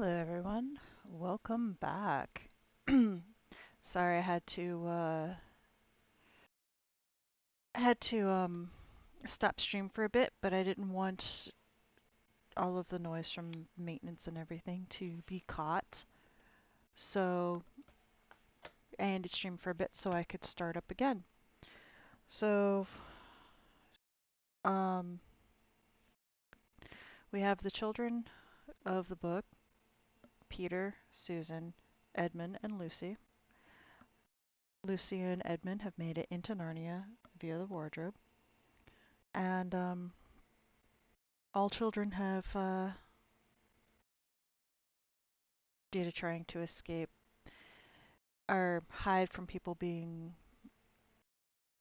Hello, everyone. Welcome back. Sorry, I had to stop stream for a bit, but I didn't want all of the noise from maintenance and everything to be caught. So I ended stream for a bit so I could start up again. So um, we have the children of the book: Peter, Susan, Edmund, and Lucy. Lucy and Edmund have made it into Narnia via the wardrobe, and all children have due to trying to escape or hide from people being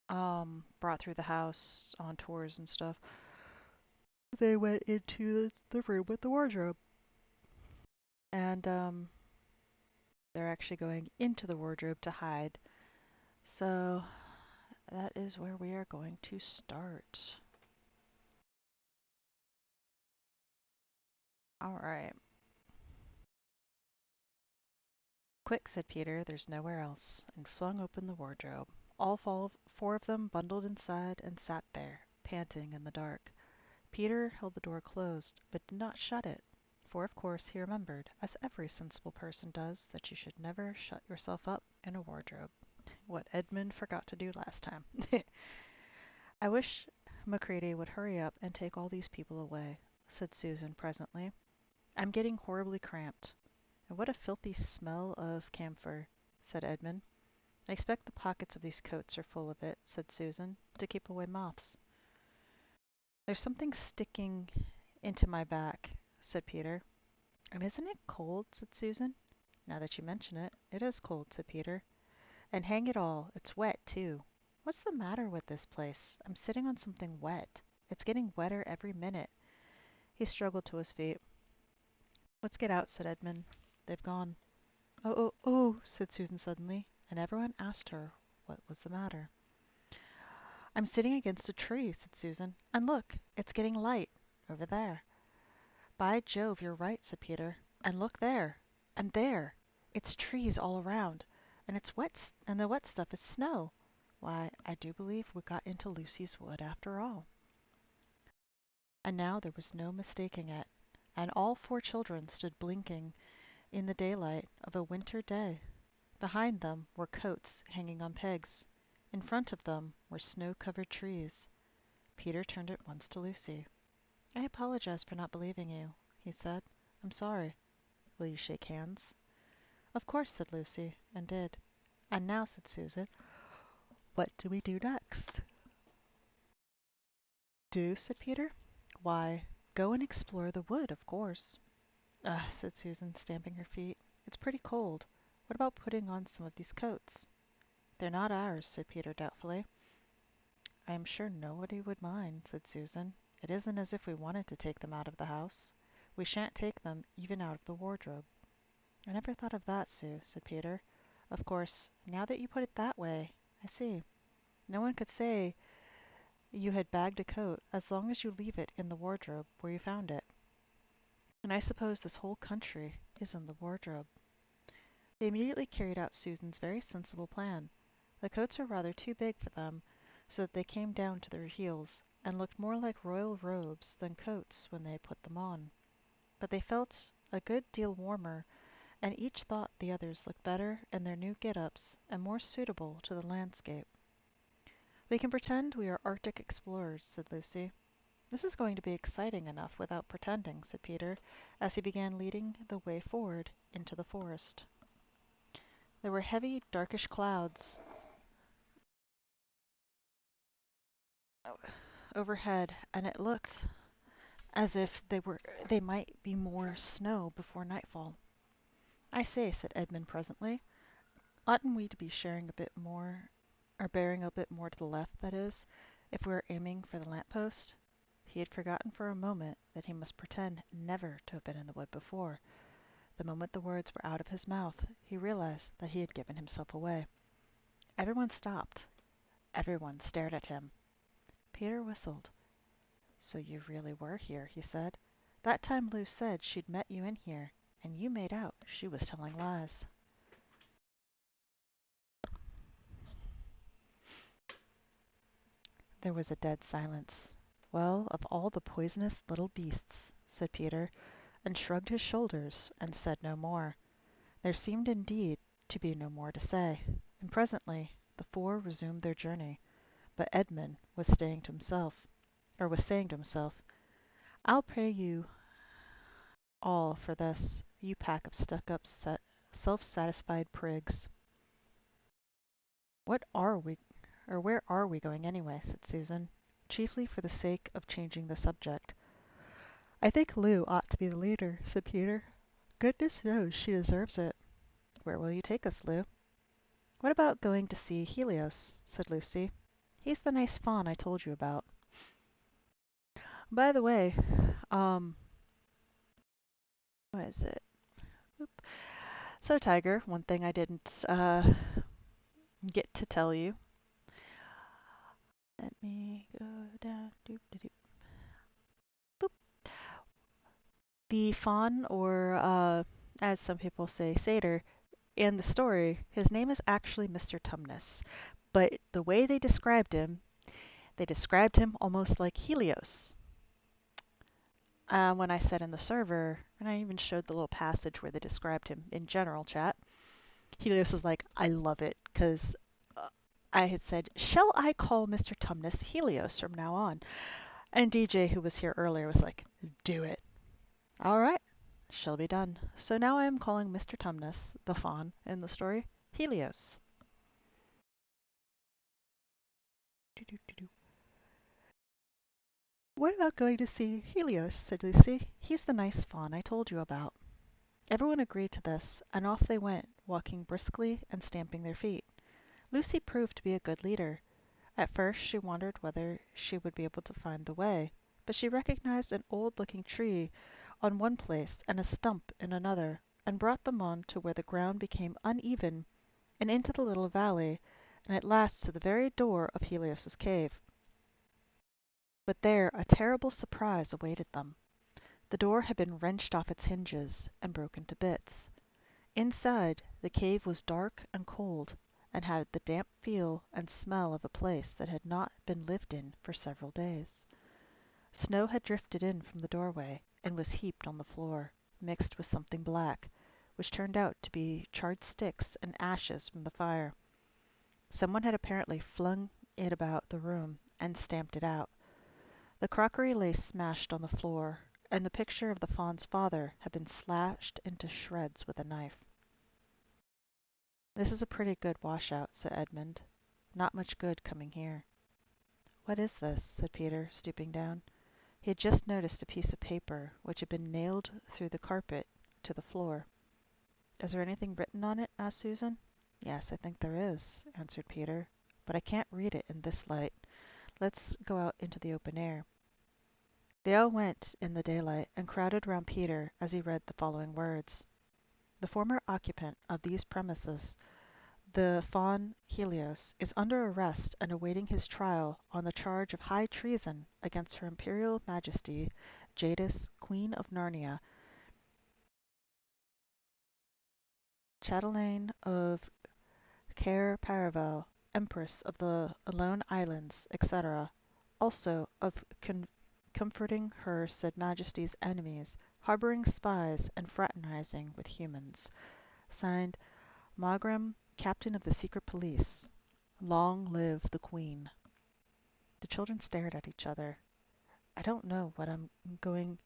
brought through the house on tours and stuff. They went into the room with the wardrobe, and they're actually going into the wardrobe to hide. So that is where we are going to start. All right. Quick, said Peter, there's nowhere else, and flung open the wardrobe. All four of them bundled inside and sat there, panting in the dark. Peter held the door closed, but did not shut it, for of course he remembered, as every sensible person does, that you should never shut yourself up in a wardrobe. What Edmund forgot to do last time. I wish Macready would hurry up and take all these people away, said Susan presently. I'm getting horribly cramped. And what a filthy smell of camphor, said Edmund. I expect the pockets of these coats are full of it, said Susan, to keep away moths. There's something sticking into my back, said Peter. And isn't it cold, said Susan. Now that you mention it, it is cold, said Peter. And hang it all, it's wet, too. What's the matter with this place? I'm sitting on something wet. It's getting wetter every minute. He struggled to his feet. Let's get out, said Edmund. They've gone. Oh, oh, oh, said Susan suddenly, and everyone asked her what was the matter. I'm sitting against a tree, said Susan, and look, it's getting light, over there. By Jove, you're right, said Peter. And look there, and there. It's trees all around, and it's wet, and the wet stuff is snow. Why, I do believe we got into Lucy's wood after all. And now there was no mistaking it, and all four children stood blinking in the daylight of a winter day. Behind them were coats hanging on pegs. In front of them were snow-covered trees. Peter turned at once to Lucy. I apologize for not believing you, he said. I'm sorry. Will you shake hands? Of course, said Lucy, and did. And now, said Susan, what do we do next? Do, said Peter. Why, go and explore the wood, of course. Ugh, said Susan, stamping her feet. It's pretty cold. What about putting on some of these coats? They're not ours, said Peter doubtfully. I am sure nobody would mind, said Susan. It isn't as if we wanted to take them out of the house. We shan't take them even out of the wardrobe. I never thought of that, Sue, said Peter. Of course, now that you put it that way, I see. No one could say you had bagged a coat as long as you leave it in the wardrobe where you found it. And I suppose this whole country is in the wardrobe. They immediately carried out Susan's very sensible plan. The coats were rather too big for them, so that they came down to their heels, and looked more like royal robes than coats when they put them on. But they felt a good deal warmer, and each thought the others looked better in their new get-ups and more suitable to the landscape. We can pretend we are Arctic explorers, said Lucy. This is going to be exciting enough without pretending, said Peter, as he began leading the way forward into the forest. There were heavy, darkish clouds overhead, and it looked as if they might be more snow before nightfall. I say, said Edmund presently, oughtn't we to be sharing a bit more, or bearing a bit more to the left, that is, if we are aiming for the lamp-post? He had forgotten for a moment that he must pretend never to have been in the wood before. The moment the words were out of his mouth, he realized that he had given himself away. Everyone stopped. Everyone stared at him. Peter whistled. So you really were here, he said. That time Lou said she'd met you in here, and you made out she was telling lies. There was a dead silence. Well, of all the poisonous little beasts, said Peter, and shrugged his shoulders and said no more. There seemed indeed to be no more to say, and presently the four resumed their journey, but Edmund was saying to himself, I'll pray you all for this, you pack of stuck-up, self-satisfied prigs. What are we, or where are we going anyway? Said Susan, chiefly for the sake of changing the subject. I think Lou ought to be the leader, said Peter. Goodness knows she deserves it. Where will you take us, Lou? What about going to see Helios? Said Lucy. He's the nice faun I told you about. By the way, what is it? Oop. So, Tiger, one thing I didn't get to tell you. Let me go down. Doop, doop, doop. Boop. The faun, or as some people say, satyr, in the story, his name is actually Mr. Tumnus. But the way they described him almost like Helios. When I said in the server, and I even showed the little passage where they described him in general chat, Helios was like, I love it, because I had said, shall I call Mr. Tumnus Helios from now on? And DJ, who was here earlier, was like, do it. All right, shall be done. So now I am calling Mr. Tumnus, the faun in the story, Helios. What about going to see Helios? Said Lucy. He's the nice faun I told you about. Everyone agreed to this, and off they went, walking briskly and stamping their feet. Lucy proved to be a good leader. At first she wondered whether she would be able to find the way, but she recognized an old-looking tree on one place and a stump in another, and brought them on to where the ground became uneven, and into the little valley, and at last to the very door of Helios's cave. But there a terrible surprise awaited them. The door had been wrenched off its hinges and broken to bits. Inside, the cave was dark and cold, and had the damp feel and smell of a place that had not been lived in for several days. Snow had drifted in from the doorway, and was heaped on the floor, mixed with something black, which turned out to be charred sticks and ashes from the fire. Someone had apparently flung it about the room and stamped it out. The crockery lay smashed on the floor, and the picture of the faun's father had been slashed into shreds with a knife. This is a pretty good washout, said Edmund. Not much good coming here. What is this? Said Peter, stooping down. He had just noticed a piece of paper which had been nailed through the carpet to the floor. Is there anything written on it? Asked Susan. Yes, I think there is, answered Peter, but I can't read it in this light. Let's go out into the open air. They all went in the daylight and crowded round Peter as he read the following words. The former occupant of these premises, the faun Helios, is under arrest and awaiting his trial on the charge of high treason against Her Imperial Majesty Jadis, Queen of Narnia, chatelaine of Cair Paravel, Empress of the Alone Islands, etc., also of comforting her said Majesty's enemies, harboring spies, and fraternizing with humans. Signed, Magram, Captain of the Secret Police. Long live the Queen. The children stared at each other. I don't know that I'm going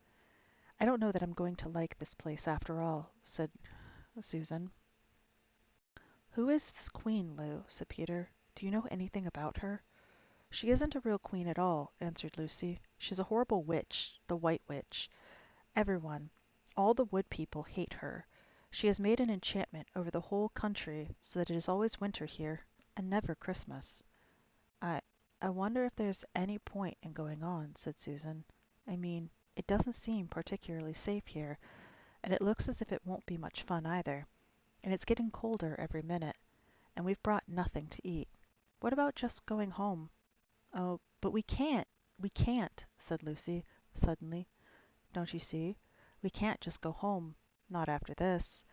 to like this place after all, said Susan. Who is this Queen, Lou? Said Peter. Do you know anything about her? She isn't a real queen at all, answered Lucy. She's a horrible witch, the White Witch. Everyone, all the wood people, hate her. She has made an enchantment over the whole country so that it is always winter here, and never Christmas. I I wonder if there's any point in going on, said Susan. I mean, it doesn't seem particularly safe here, and it looks as if it won't be much fun either. And it's getting colder every minute, and we've brought nothing to eat. What about just going home? Oh, but we can't, said Lucy, suddenly. Don't you see? We can't just go home. Not after this.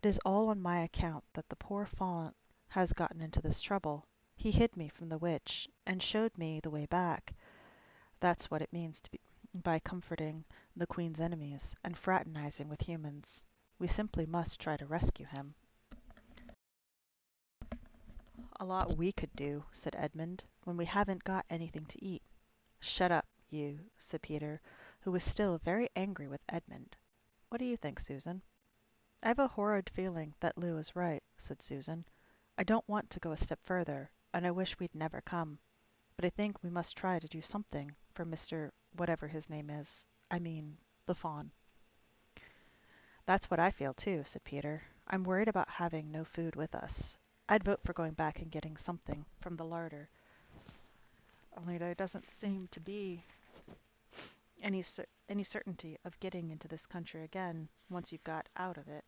It is all on my account that the poor fawn has gotten into this trouble. He hid me from the witch, and showed me the way back. That's what it means to be by comforting the Queen's enemies and fraternizing with humans. We simply must try to rescue him. A lot we could do, said Edmund, when we haven't got anything to eat. Shut up, you, said Peter, who was still very angry with Edmund. What do you think, Susan? I have a horrid feeling that Lou is right, said Susan. I don't want to go a step further, and I wish we'd never come. But I think we must try to do something for Mr. whatever his name is. I mean, the fawn. That's what I feel too, said Peter. I'm worried about having no food with us. I'd vote for going back and getting something from the larder. Only there doesn't seem to be any certainty of getting into this country again once you've got out of it.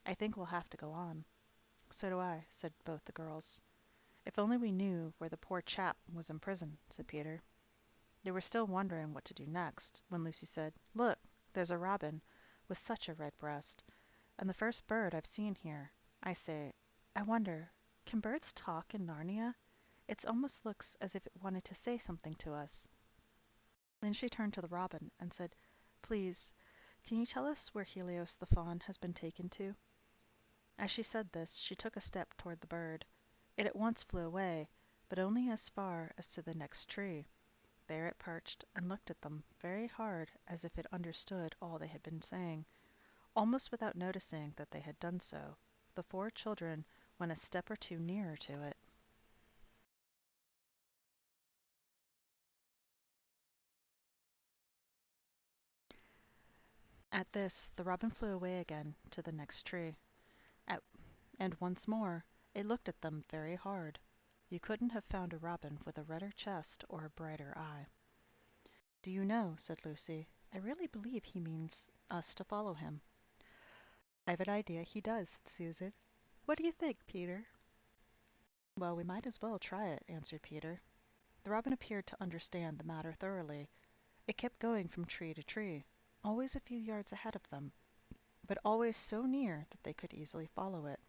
I think we'll have to go on. So do I, said both the girls. If only we knew where the poor chap was in prison, said Peter. They were still wondering what to do next, when Lucy said, Look, there's a robin with such a red breast, and the first bird I've seen here. I say, I wonder, can birds talk in Narnia? It almost looks as if it wanted to say something to us. Then she turned to the robin and said, Please, can you tell us where Helios the fawn has been taken to? As she said this, she took a step toward the bird. It at once flew away, but only as far as to the next tree. There it perched and looked at them very hard as if it understood all they had been saying. Almost without noticing that they had done so, the four children went a step or two nearer to it. At this, the robin flew away again to the next tree. At, and once more, it looked at them very hard. You couldn't have found a robin with a redder chest or a brighter eye. Do you know, said Lucy, I really believe he means us to follow him. I've an idea he does, said Susan. What do you think, Peter? Well, we might as well try it, answered Peter. The robin appeared to understand the matter thoroughly. It kept going from tree to tree, always a few yards ahead of them, but always so near that they could easily follow it.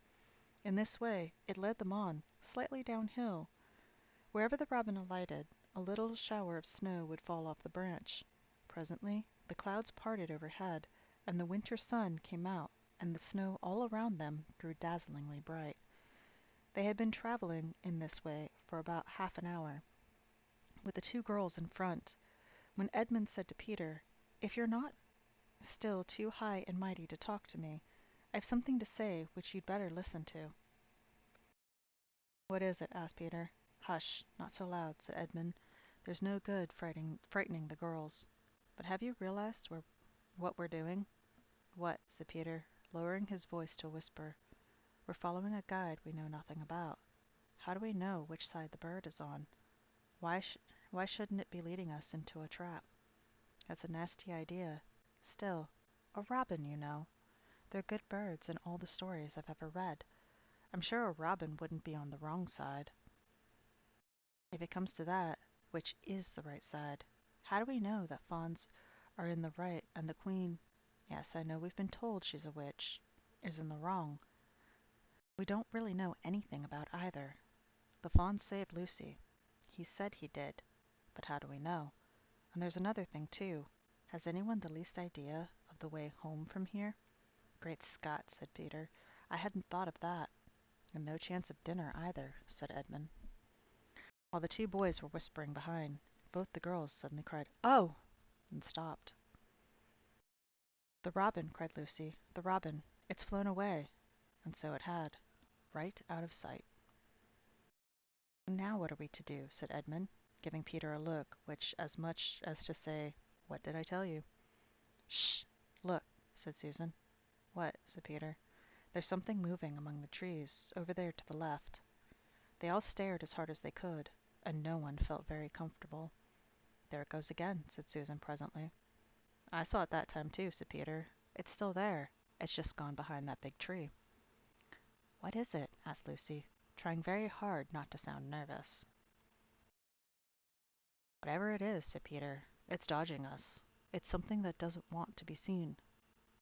In this way it led them on, slightly downhill. Wherever the robin alighted, a little shower of snow would fall off the branch. Presently the clouds parted overhead, and the winter sun came out, and the snow all around them grew dazzlingly bright. They had been traveling in this way for about half an hour, with the two girls in front, when Edmund said to Peter, If you're not still too high and mighty to talk to me, I've something to say which you'd better listen to. What is it? Asked Peter. Hush, not so loud, said Edmund. There's no good frightening the girls. But have you realized what we're doing? What? Said Peter, lowering his voice to a whisper. We're following a guide we know nothing about. How do we know which side the bird is on? Why, sh- why shouldn't it be leading us into a trap? That's a nasty idea. Still, a robin, you know. They're good birds in all the stories I've ever read. I'm sure a robin wouldn't be on the wrong side. If it comes to that, which is the right side? How do we know that fawns are in the right and the queen, yes, I know we've been told she's a witch, is in the wrong? We don't really know anything about either. The fawn saved Lucy. He said he did. But how do we know? And there's another thing, too. Has anyone the least idea of the way home from here? Great Scott, said Peter. I hadn't thought of that. And no chance of dinner either, said Edmund. While the two boys were whispering behind, both the girls suddenly cried, Oh! and stopped. The robin, cried Lucy. The robin. It's flown away. And so it had. Right out of sight. Now what are we to do? Said Edmund, giving Peter a look which as much as to say, What did I tell you? Shh! Look, said Susan. What? Said Peter. There's something moving among the trees, over there to the left. They all stared as hard as they could, and no one felt very comfortable. There it goes again, said Susan presently. I saw it that time too, said Peter. It's still there. It's just gone behind that big tree. What is it? Asked Lucy, trying very hard not to sound nervous. Whatever it is, said Peter, it's dodging us. It's something that doesn't want to be seen.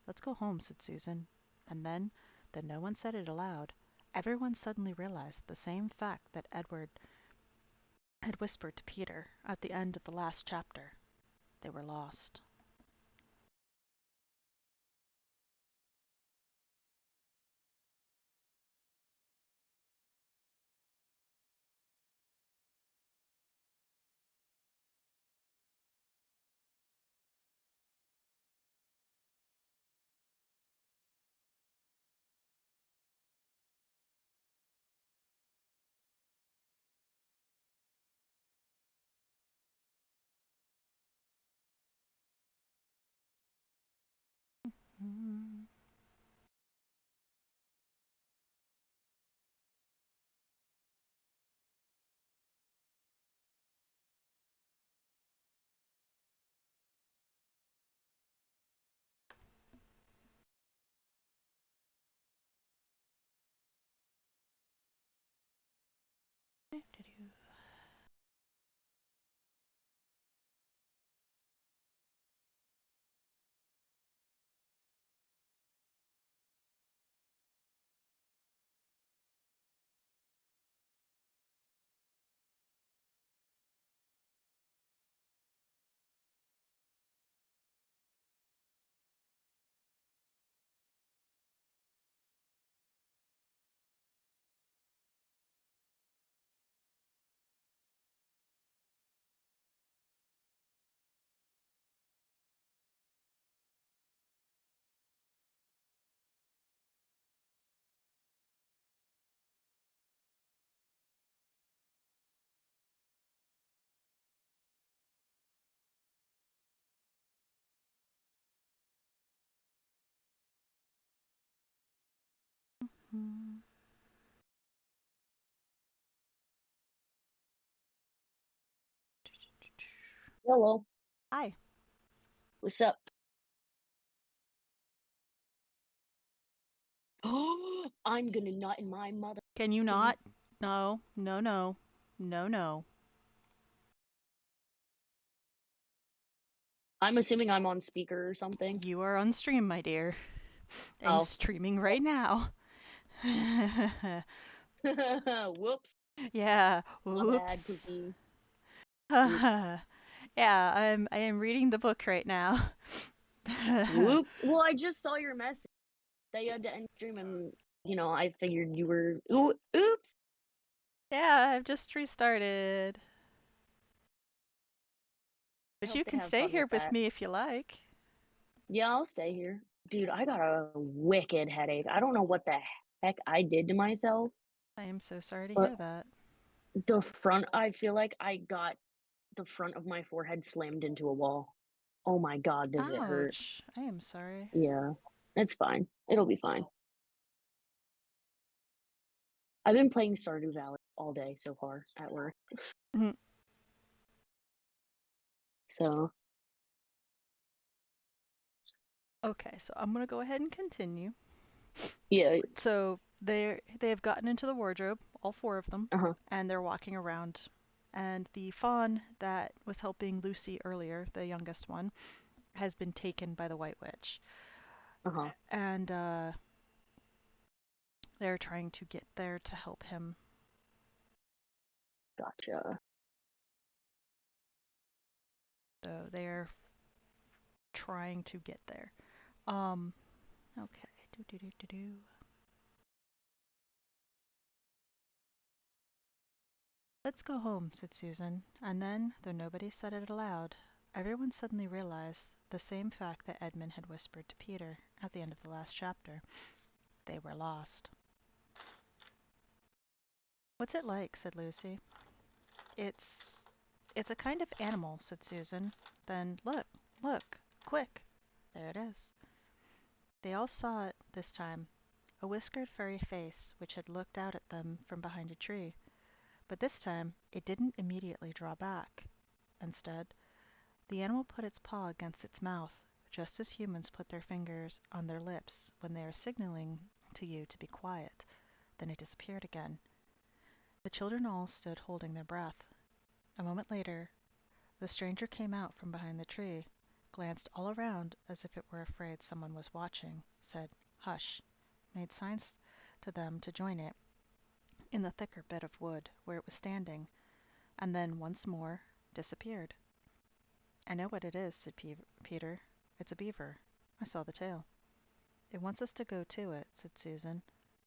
Let's go home, said Susan. And then, though no one said it aloud, everyone suddenly realized the same fact that Edward had whispered to Peter at the end of the last chapter. They were lost. Mm. Mm. Hello. Hi. What's up? Oh, I'm gonna nut in my mother. Can you Can you? not? No, no, no, no, no. I'm assuming I'm on speaker or something. You are on stream, my dear. I'm Oh. streaming right now. Whoops. Yeah. My bad, Oops. Cookie. Oops. Yeah, I am reading the book right now. Whoops. Well, I just saw your message. They had to end stream, and I figured you were. Ooh, oops. Yeah, I've just restarted. I But hope you they can have stay fun here with with that. me if you like. Yeah, I'll stay here. Dude, I got a wicked headache. I don't know what the heck I did to myself, I am so sorry to but hear that. I feel like I got the front of my forehead slammed into a wall. Oh my god, does it hurt? Ouch. I am sorry. Yeah, it's fine. It'll be fine. I've been playing Stardew Valley all day so far at work. Mhm. So, Okay, so I'm gonna go ahead and continue. yeah. So they have gotten into the wardrobe, all four of them, Uh-huh. and they're walking around. And the fawn that was helping Lucy earlier, the youngest one, has been taken by the White Witch. Uh-huh. And they're trying to get there to help him. Gotcha. So they're trying to get there. Um, okay. Do, do, do, do, do. Let's go home, said Susan. And then, though nobody said it aloud, everyone suddenly realized the same fact that Edmund had whispered to Peter at the end of the last chapter. They were lost. What's it like? Said Lucy. It's it's a kind of animal, said Susan. Then look, look, quick. There it is. They all saw it this time, a whiskered furry face which had looked out at them from behind a tree. But this time it didn't immediately draw back. Instead, the animal put its paw against its mouth, just as humans put their fingers on their lips when they are signaling to you to be quiet. Then it disappeared again. The children all stood holding their breath. A moment later, the stranger came out from behind the tree. glanced all around as if it were afraid someone was watching, said, "Hush," made signs to them to join it in the thicker bit of wood where it was standing, and then once more disappeared. "I know what it is," said Peter. "It's a beaver. I saw the tail." "It wants us to go to it," said Susan,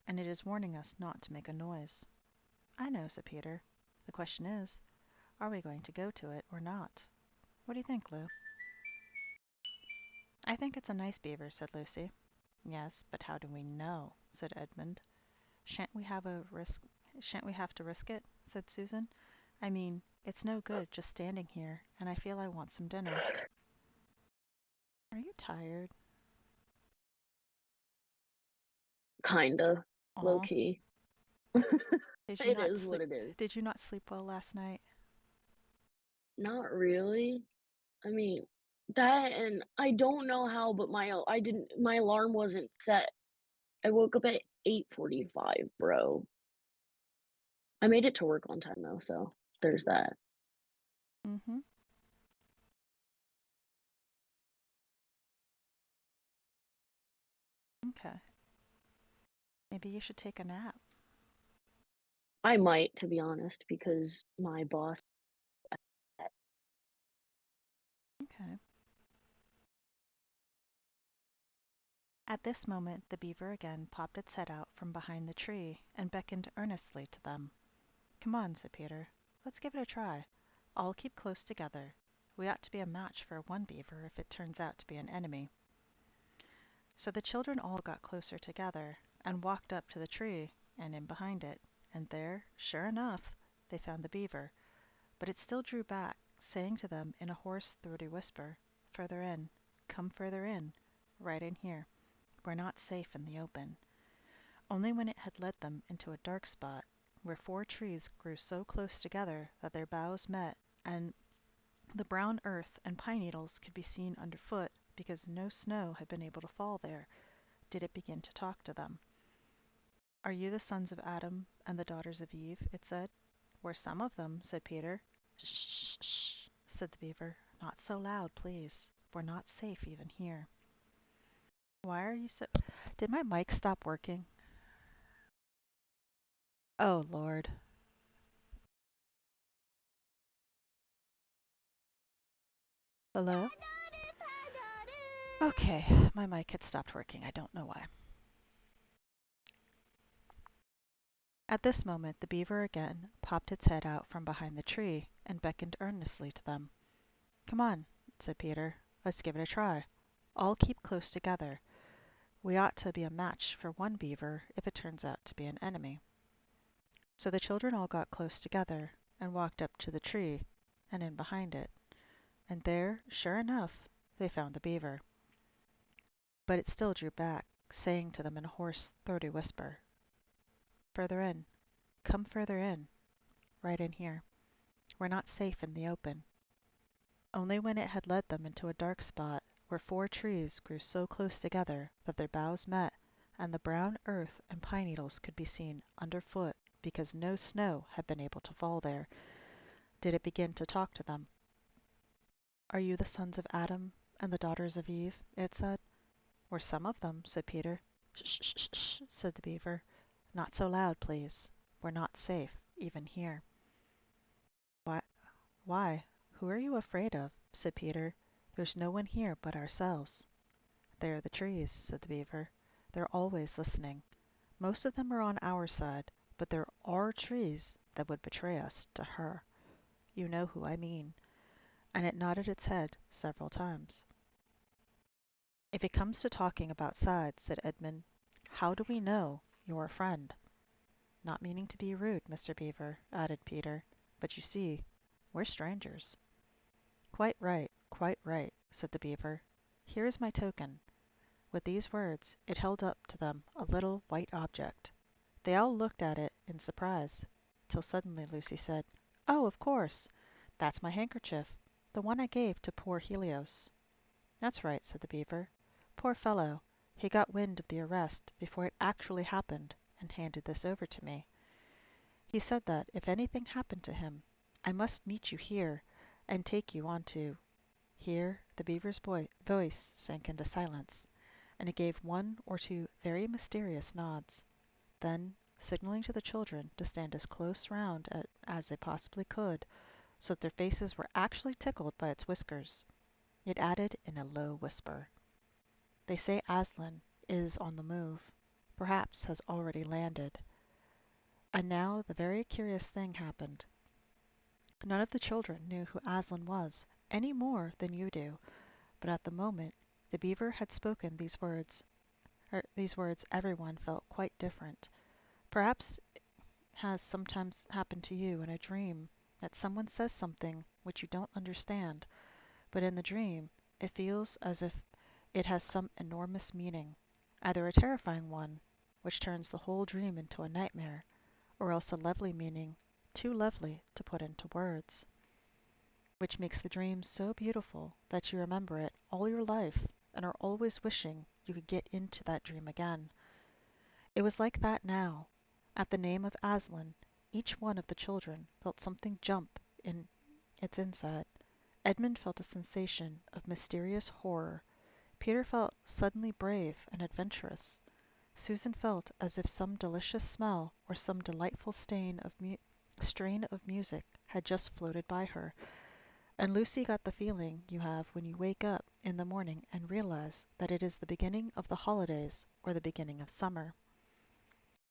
"and it is warning us not to make a noise." "I know," said Peter. "The question is, are we going to go to it or not? What do you think, Lou?" "I think it's a nice beaver," said Lucy. "Yes, but how do we know?" said Edmund. "Shan't we have to risk it?" said Susan. "I mean, it's no good just standing here, and I feel I want some dinner." "Are you tired?" Kinda. Low Aw. key. Did you It not is what sleep it is. did you not sleep well last night? Not really. I mean, that and I don't know how, but my alarm wasn't set. I woke up at 8:45, bro. I made it to work on time though, so there's that. Mm-hmm. Okay. Maybe you should take a nap. I might, to be honest, because my boss. Okay. At this moment the beaver again popped its head out from behind the tree and beckoned earnestly to them. "Come on," said Peter. "Let's give it a try. All keep close together. We ought to be a match for one beaver if it turns out to be an enemy." So the children all got closer together and walked up to the tree and in behind it, and there, sure enough, they found the beaver, but it still drew back, saying to them in a hoarse, throaty whisper, "Further in. Come further in. Right in here. We're not safe in the open." Only when it had led them into a dark spot, where 4 trees grew so close together that their boughs met, and the brown earth and pine needles could be seen underfoot because no snow had been able to fall there, did it begin to talk to them. "Are you the sons of Adam and the daughters of Eve?" it said. "We're some of them," said Peter. "Shh, shh, shh," said the beaver. "Not so loud, please. We're not safe even here." Why are you so... Did my mic stop working? Oh, Lord. Hello? Okay, my mic had stopped working. I don't know why. At this moment the beaver again popped its head out from behind the tree and beckoned earnestly to them. "Come on," said Peter. "Let's give it a try. All keep close together. We ought to be a match for one beaver if it turns out to be an enemy." So the children all got close together and walked up to the tree and in behind it, and there, sure enough, they found the beaver. But it still drew back, saying to them in a hoarse, throaty whisper, "Further in. Come further in. Right in here. We're not safe in the open." Only when it had led them into a dark spot where 4 trees grew so close together that their boughs met, and the brown earth and pine needles could be seen underfoot because no snow had been able to fall there, did it begin to talk to them. "Are you the sons of Adam and the daughters of Eve?" it said. "We're some of them," said Peter. "Shh, shh, shh, shh," said the beaver. "Not so loud, please. We're not safe, even here." "Why, why, who are you afraid of?" said Peter. "There's no one here but ourselves." "They're the trees," said the beaver. "They're always listening. Most of them are on our side, but there are trees that would betray us to her. You know who I mean." And it nodded its head several times. "If it comes to talking about sides," said Edmund, "how do we know you're a friend?" "Not meaning to be rude, Mr. Beaver," added Peter, "but you see, we're strangers." quite right," said the beaver. "Here is my token." With these words it held up to them a little white object. They all looked at it in surprise, till suddenly Lucy said, "Oh, of course! That's my handkerchief, the one I gave to poor Helios." "That's right," said the beaver. "Poor fellow, he got wind of the arrest before it actually happened and handed this over to me. He said that if anything happened to him, I must meet you here and take you on to Here the beaver's voice sank into silence, and it gave one or two very mysterious nods. Then, signaling to the children to stand as close round it as they possibly could, so that their faces were actually tickled by its whiskers, it added in a low whisper, "They say Aslan is on the move, perhaps has already landed." And now the very curious thing happened. None of the children knew who Aslan was, any more than you do, but at the moment the beaver had spoken these words everyone felt quite different. Perhaps it has sometimes happened to you in a dream that someone says something which you don't understand, but in the dream it feels as if it has some enormous meaning, either a terrifying one, which turns the whole dream into a nightmare, or else a lovely meaning, too lovely to put into words, which makes the dream so beautiful that you remember it all your life and are always wishing you could get into that dream again. It was like that now. At the name of Aslan, each one of the children felt something jump in its inside. Edmund felt a sensation of mysterious horror. Peter felt suddenly brave and adventurous. Susan felt as if some delicious smell or some delightful strain of music had just floated by her. And Lucy got the feeling you have when you wake up in the morning and realize that it is the beginning of the holidays or the beginning of summer.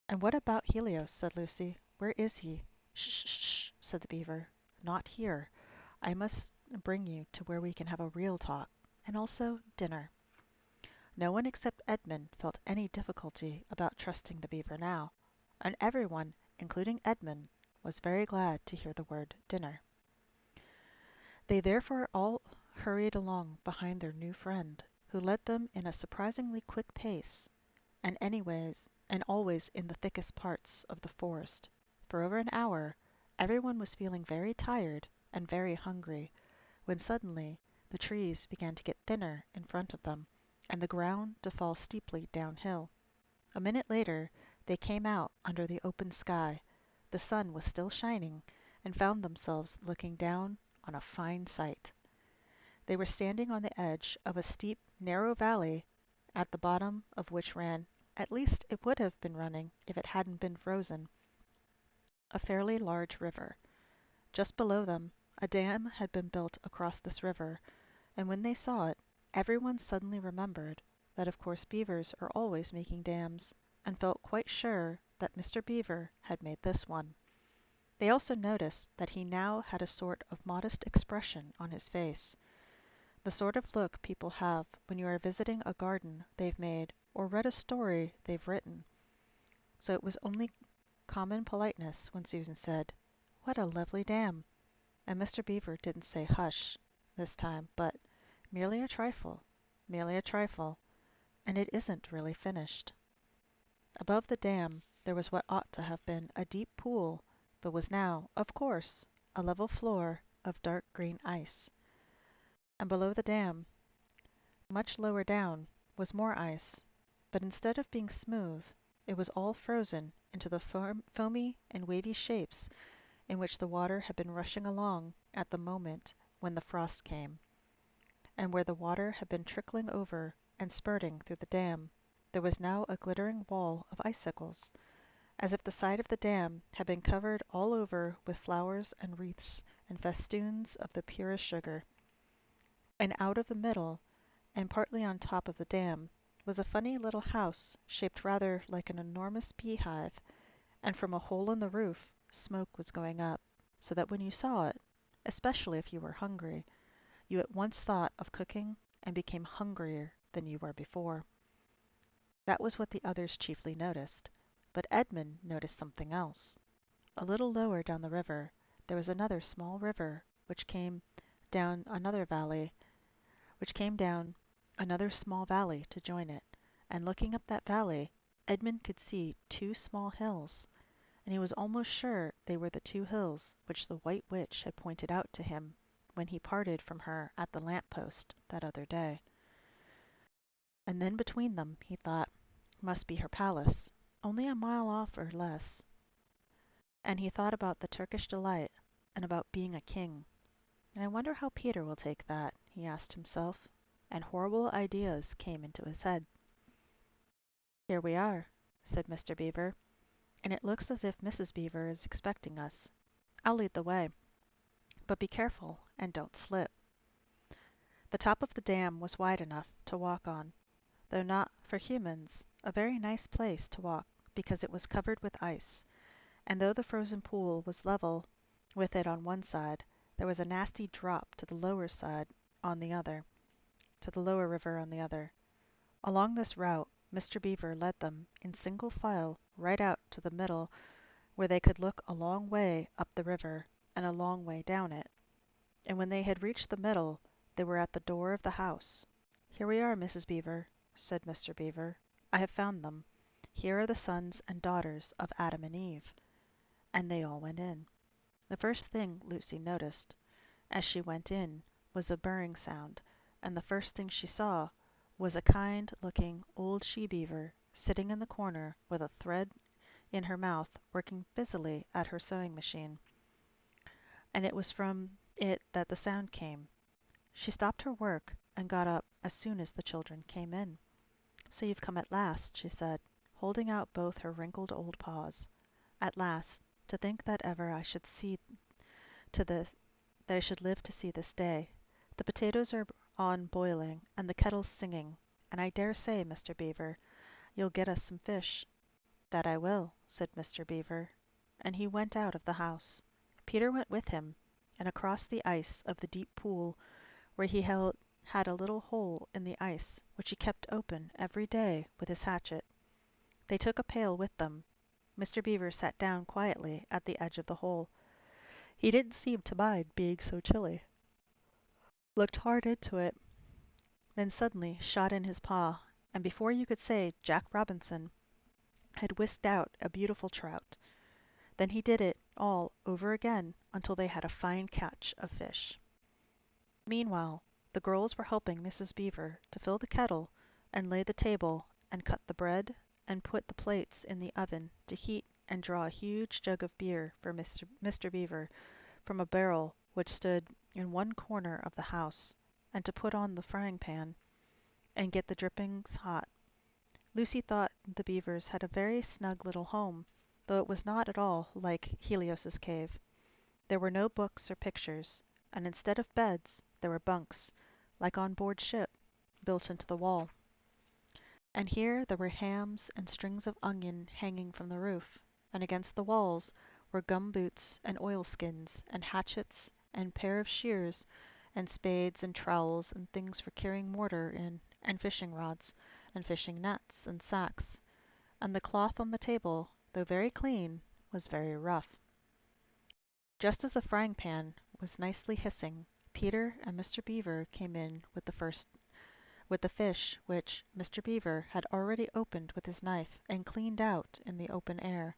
"And what about Helios?" said Lucy. "Where is he?" "Sh sh sh," said the beaver. "Not here. I must bring you to where we can have a real talk, and also dinner." No one except Edmund felt any difficulty about trusting the beaver now, and everyone, including Edmund, was very glad to hear the word dinner. They therefore all hurried along behind their new friend, who led them in a surprisingly quick pace, and always in the thickest parts of the forest. For over an hour everyone was feeling very tired and very hungry, when suddenly the trees began to get thinner in front of them, and the ground to fall steeply downhill. A minute later they came out under the open sky. The sun was still shining, and found themselves looking down on a fine sight. They were standing on the edge of a steep, narrow valley, at the bottom of which ran, at least it would have been running if it hadn't been frozen, a fairly large river. Just below them a dam had been built across this river, and when they saw it, everyone suddenly remembered that of course beavers are always making dams, and felt quite sure that Mr. Beaver had made this one. They also noticed that he now had a sort of modest expression on his face, the sort of look people have when you are visiting a garden they've made or read a story they've written. So it was only common politeness when Susan said, "What a lovely dam!" And Mr. Beaver didn't say "hush" this time, but merely a trifle, and it isn't really finished." Above the dam there was what ought to have been a deep pool, but was now, of course, a level floor of dark green ice. And below the dam, much lower down, was more ice, but instead of being smooth, it was all frozen into the foamy and wavy shapes in which the water had been rushing along at the moment when the frost came, and where the water had been trickling over and spurting through the dam. There was now a glittering wall of icicles, as if the side of the dam had been covered all over with flowers and wreaths and festoons of the purest sugar. And out of the middle, and partly on top of the dam, was a funny little house shaped rather like an enormous beehive, and from a hole in the roof smoke was going up, so that when you saw it, especially if you were hungry, you at once thought of cooking and became hungrier than you were before. That was what the others chiefly noticed, but Edmund noticed something else. A little lower down the river there was another small river which came down another small valley to join it, and looking up that valley, Edmund could see two small hills, and he was almost sure they were the two hills which the White Witch had pointed out to him when he parted from her at the lamp post that other day. And then between them, he thought, must be her palace, only a mile off or less. And he thought about the Turkish delight, and about being a king. I wonder how Peter will take that, he asked himself, and horrible ideas came into his head. Here we are, said Mr. Beaver, and it looks as if Mrs. Beaver is expecting us. I'll lead the way, but be careful and don't slip. The top of the dam was wide enough to walk on, though not for humans, a very nice place to walk because it was covered with ice, and though the frozen pool was level with it on one side, there was a nasty drop to the lower side on the other, to the lower river on the other. Along this route Mr. Beaver led them in single file right out to the middle where they could look a long way up the river and a long way down it. And when they had reached the middle, they were at the door of the house. Here we are, Mrs. Beaver, said Mr. Beaver. I have found them. Here are the sons and daughters of Adam and Eve. And they all went in. The first thing Lucy noticed, as she went in, was a burring sound, and the first thing she saw was a kind-looking old she-beaver sitting in the corner with a thread in her mouth, working busily at her sewing machine. And it was from it that the sound came. She stopped her work and got up as soon as the children came in. "So you've come at last," she said, holding out both her wrinkled old paws. "At last. To think that ever I should see to this, that I should live to see this day. The potatoes are on boiling, and the kettle's singing, and I dare say, Mr. Beaver, you'll get us some fish." "That I will," said Mr. Beaver, and he went out of the house. Peter went with him, and across the ice of the deep pool where he had a little hole in the ice which he kept open every day with his hatchet. They took a pail with them. Mr. Beaver sat down quietly at the edge of the hole. He didn't seem to mind being so chilly. Looked hard into it, then suddenly shot in his paw, and before you could say Jack Robinson, had whisked out a beautiful trout. Then he did it all over again until they had a fine catch of fish. Meanwhile, the girls were helping Mrs. Beaver to fill the kettle and lay the table and cut the bread and put the plates in the oven to heat and draw a huge jug of beer for Mr. Beaver from a barrel which stood in one corner of the house, and to put on the frying pan and get the drippings hot. Lucy thought the Beavers had a very snug little home, though it was not at all like Helios's cave. There were no books or pictures, and instead of beds there were bunks, like on board ship, built into the wall. And here there were hams and strings of onion hanging from the roof, and against the walls were gum boots and oilskins and hatchets and pair of shears and spades and trowels and things for carrying mortar in, and fishing rods and fishing nets and sacks. And the cloth on the table, though very clean, was very rough. Just as the frying pan was nicely hissing, Peter and Mr. Beaver came in with the fish which Mr. Beaver had already opened with his knife and cleaned out in the open air.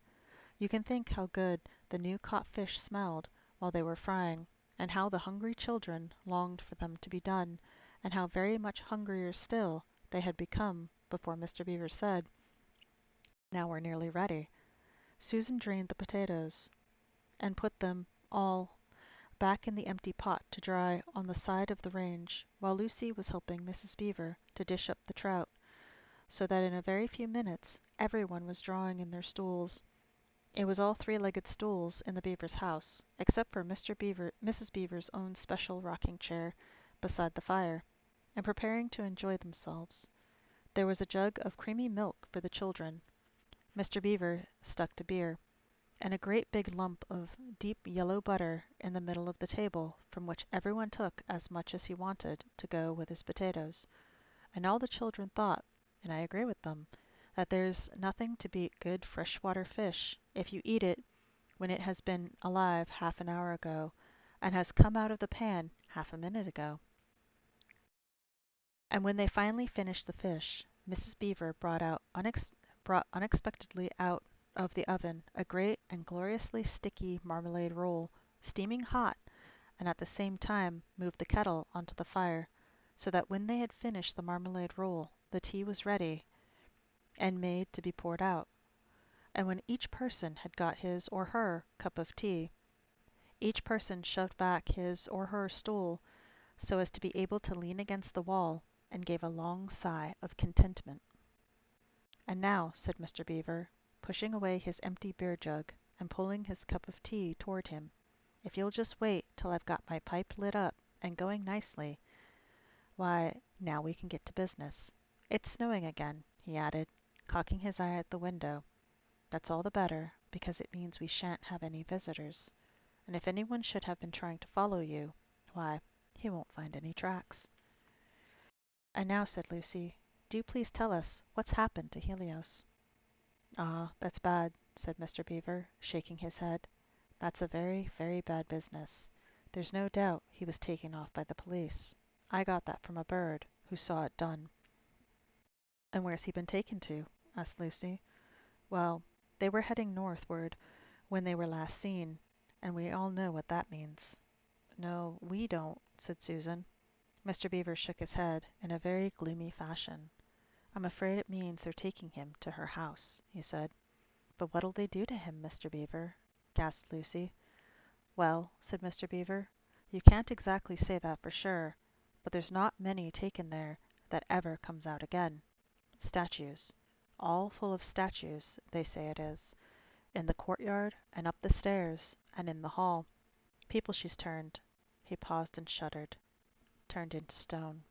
You can think how good the new caught fish smelled while they were frying, and how the hungry children longed for them to be done, and how very much hungrier still they had become before Mr. Beaver said, "Now we're nearly ready." Susan drained the potatoes and put them all back in the empty pot to dry on the side of the range, while Lucy was helping Mrs. Beaver to dish up the trout, so that in a very few minutes everyone was drawing in their stools. It was all three-legged stools in the Beavers' house, except for Mrs. Beaver's own special rocking chair beside the fire, and preparing to enjoy themselves. There was a jug of creamy milk for the children. Mr. Beaver stuck to beer, and a great big lump of deep yellow butter in the middle of the table, from which everyone took as much as he wanted to go with his potatoes. And all the children thought, and I agree with them, that there's nothing to beat good fresh-water fish if you eat it when it has been alive half an hour ago, and has come out of the pan half a minute ago. And when they finally finished the fish, Mrs. Beaver brought unexpectedly out of the oven a great and gloriously sticky marmalade roll, steaming hot, and at the same time moved the kettle onto the fire, so that when they had finished the marmalade roll, the tea was ready and made to be poured out. And when each person had got his or her cup of tea, Each person shoved back his or her stool so as to be able to lean against the wall, and gave a long sigh of contentment. "And now," said Mr. Beaver, pushing away his empty beer jug and pulling his cup of tea toward him, "if you'll just wait till I've got my pipe lit up and going nicely, why, now we can get to business. It's snowing again," he added, cocking his eye at the window. "That's all the better, because it means we shan't have any visitors. And if anyone should have been trying to follow you, why, he won't find any tracks." "And now," said Lucy, "do please tell us what's happened to Helios." "Ah, that's bad," said Mr. Beaver, shaking his head. "That's a very, very bad business. There's no doubt he was taken off by the police. I got that from a bird who saw it done." "And where's he been taken to?" asked Lucy. "Well, they were heading northward when they were last seen, and we all know what that means." "No, we don't," said Susan. Mr. Beaver shook his head in a very gloomy fashion. "I'm afraid it means they're taking him to her house," he said. "But what'll they do to him, Mr. Beaver?" gasped Lucy. "Well," said Mr. Beaver, "you can't exactly say that for sure, but there's not many taken there that ever comes out again. Statues. All full of statues, they say it is. In the courtyard, and up the stairs, and in the hall. People she's turned," he paused and shuddered, "turned into stone."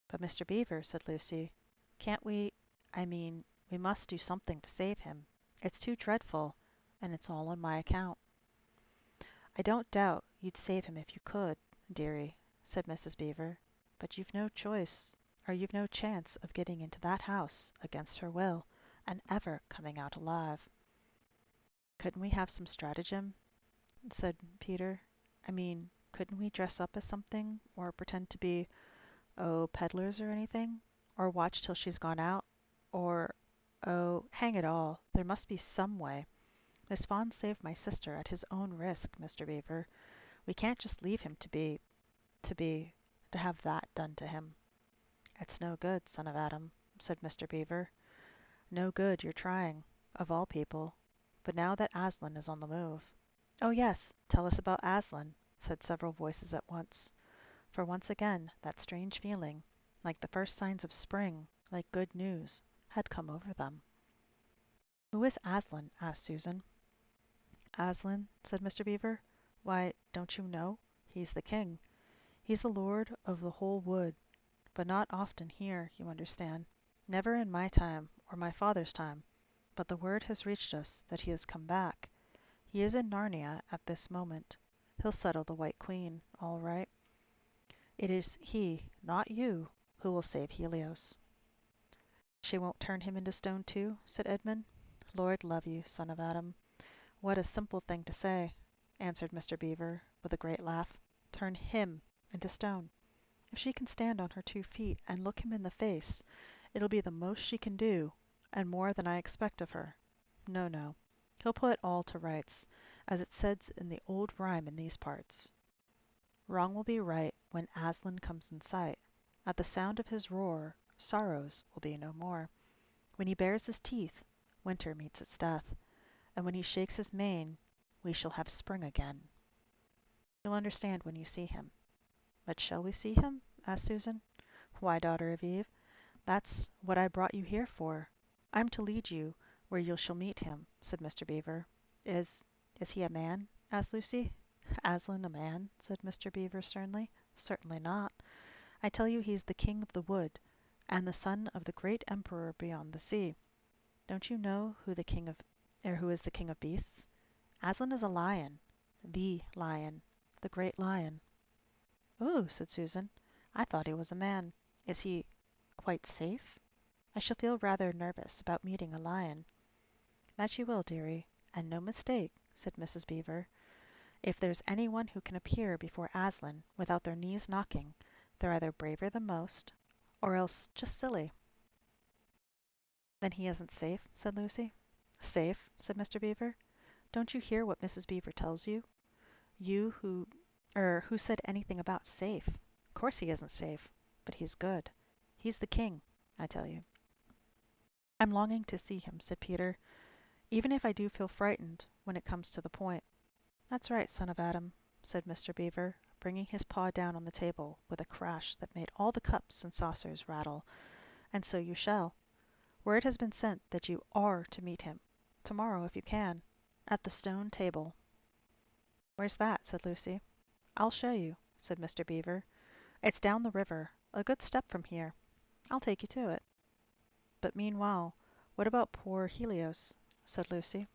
"But, Mr. Beaver," said Lucy, "can't we, I mean, we must do something to save him. It's too dreadful, and it's all on my account." "I don't doubt you'd save him if you could, dearie," said Mrs. Beaver, "but you've no choice, or you've no chance of getting into that house against her will, and ever coming out alive." "Couldn't we have some stratagem?" said Peter. "I mean, couldn't we dress up as something, or pretend to be, oh, peddlers or anything? Or watch till she's gone out? Or, oh, hang it all, there must be some way. This fawn saved my sister at his own risk, Mr. Beaver. We can't just leave him to have that done to him." "It's no good, son of Adam," said Mr. Beaver. "No good your trying, of all people. But now that Aslan is on the move—" "Oh, yes, tell us about Aslan," said several voices at once. For once again that strange feeling, like the first signs of spring, like good news, had come over them. "Who is Aslan?" asked Susan. "Aslan," said Mr. Beaver. "Why, don't you know? He's the king. He's the lord of the whole wood, but not often here, you understand. Never in my time, or my father's time. But the word has reached us that he has come back. He is in Narnia at this moment. He'll settle the White Queen, all right. It is he, not you, who will save Helios." "She won't turn him into stone too?" said Edmund. "Lord love you, son of Adam, what a simple thing to say," answered Mr. Beaver, with a great laugh. "Turn him into stone! If she can stand on her 2 feet and look him in the face, it'll be the most she can do, and more than I expect of her. No, no. He'll put all to rights, as it says in the old rhyme in these parts: "Wrong will be right when Aslan comes in sight. At the sound of his roar, sorrows will be no more. When he bares his teeth, winter meets its death, and when he shakes his mane, we shall have spring again." "You'll understand when you see him." "But shall we see him?" asked Susan. "Why, daughter of Eve, that's what I brought you here for. I'm to lead you where you shall meet him," said Mr. Beaver. "Is he a man?" asked Lucy. "Aslan a man?" said Mr. Beaver sternly. "Certainly not. I tell you he's the king of the wood, and the son of the great emperor beyond the sea. Don't you know who is the king of beasts? Aslan is a lion, the great lion." "Ooh," said Susan. "I thought he was a man. Is he quite safe? I shall feel rather nervous about meeting a lion." "That you will, dearie, and no mistake," said Mrs. Beaver. "If there's any one who can appear before Aslan without their knees knocking, they're either braver than most, or else just silly." "Then he isn't safe?" said Lucy. "Safe?" said Mr. Beaver. "Don't you hear what Mrs. Beaver tells you? You who said anything about safe? Course he isn't safe, but he's good. He's the king, I tell you." "I'm longing to see him," said Peter, "even if I do feel frightened when it comes to the point." That's right, son of Adam, said Mr. Beaver, bringing his paw down on the table with a crash that made all the cups and saucers rattle. And so you shall. Word has been sent that you are to meet him. Tomorrow, if you can. At the stone table. Where's that? Said Lucy. I'll show you, said Mr. Beaver. It's down the river, a good step from here. I'll take you to it. But meanwhile, what about poor Helios? Said Lucy.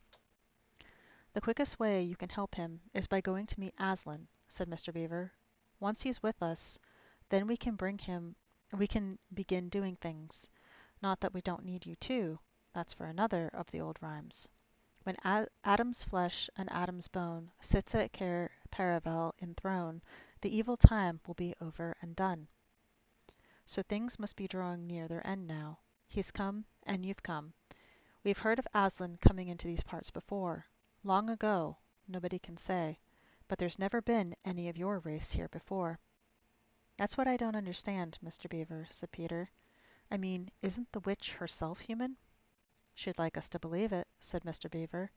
The quickest way you can help him is by going to meet Aslan, said Mr. Beaver. Once he's with us, then we can begin doing things. Not that we don't need you too. That's for another of the old rhymes. When Adam's flesh and Adam's bone sits at Cair Paravel enthroned, the evil time will be over and done. So things must be drawing near their end now. He's come, and you've come. We've heard of Aslan coming into these parts before. Long ago, nobody can say. But there's never been any of your race here before. That's what I don't understand, Mr. Beaver, said Peter. I mean, isn't the witch herself human? She'd like us to believe it, said Mr. Beaver,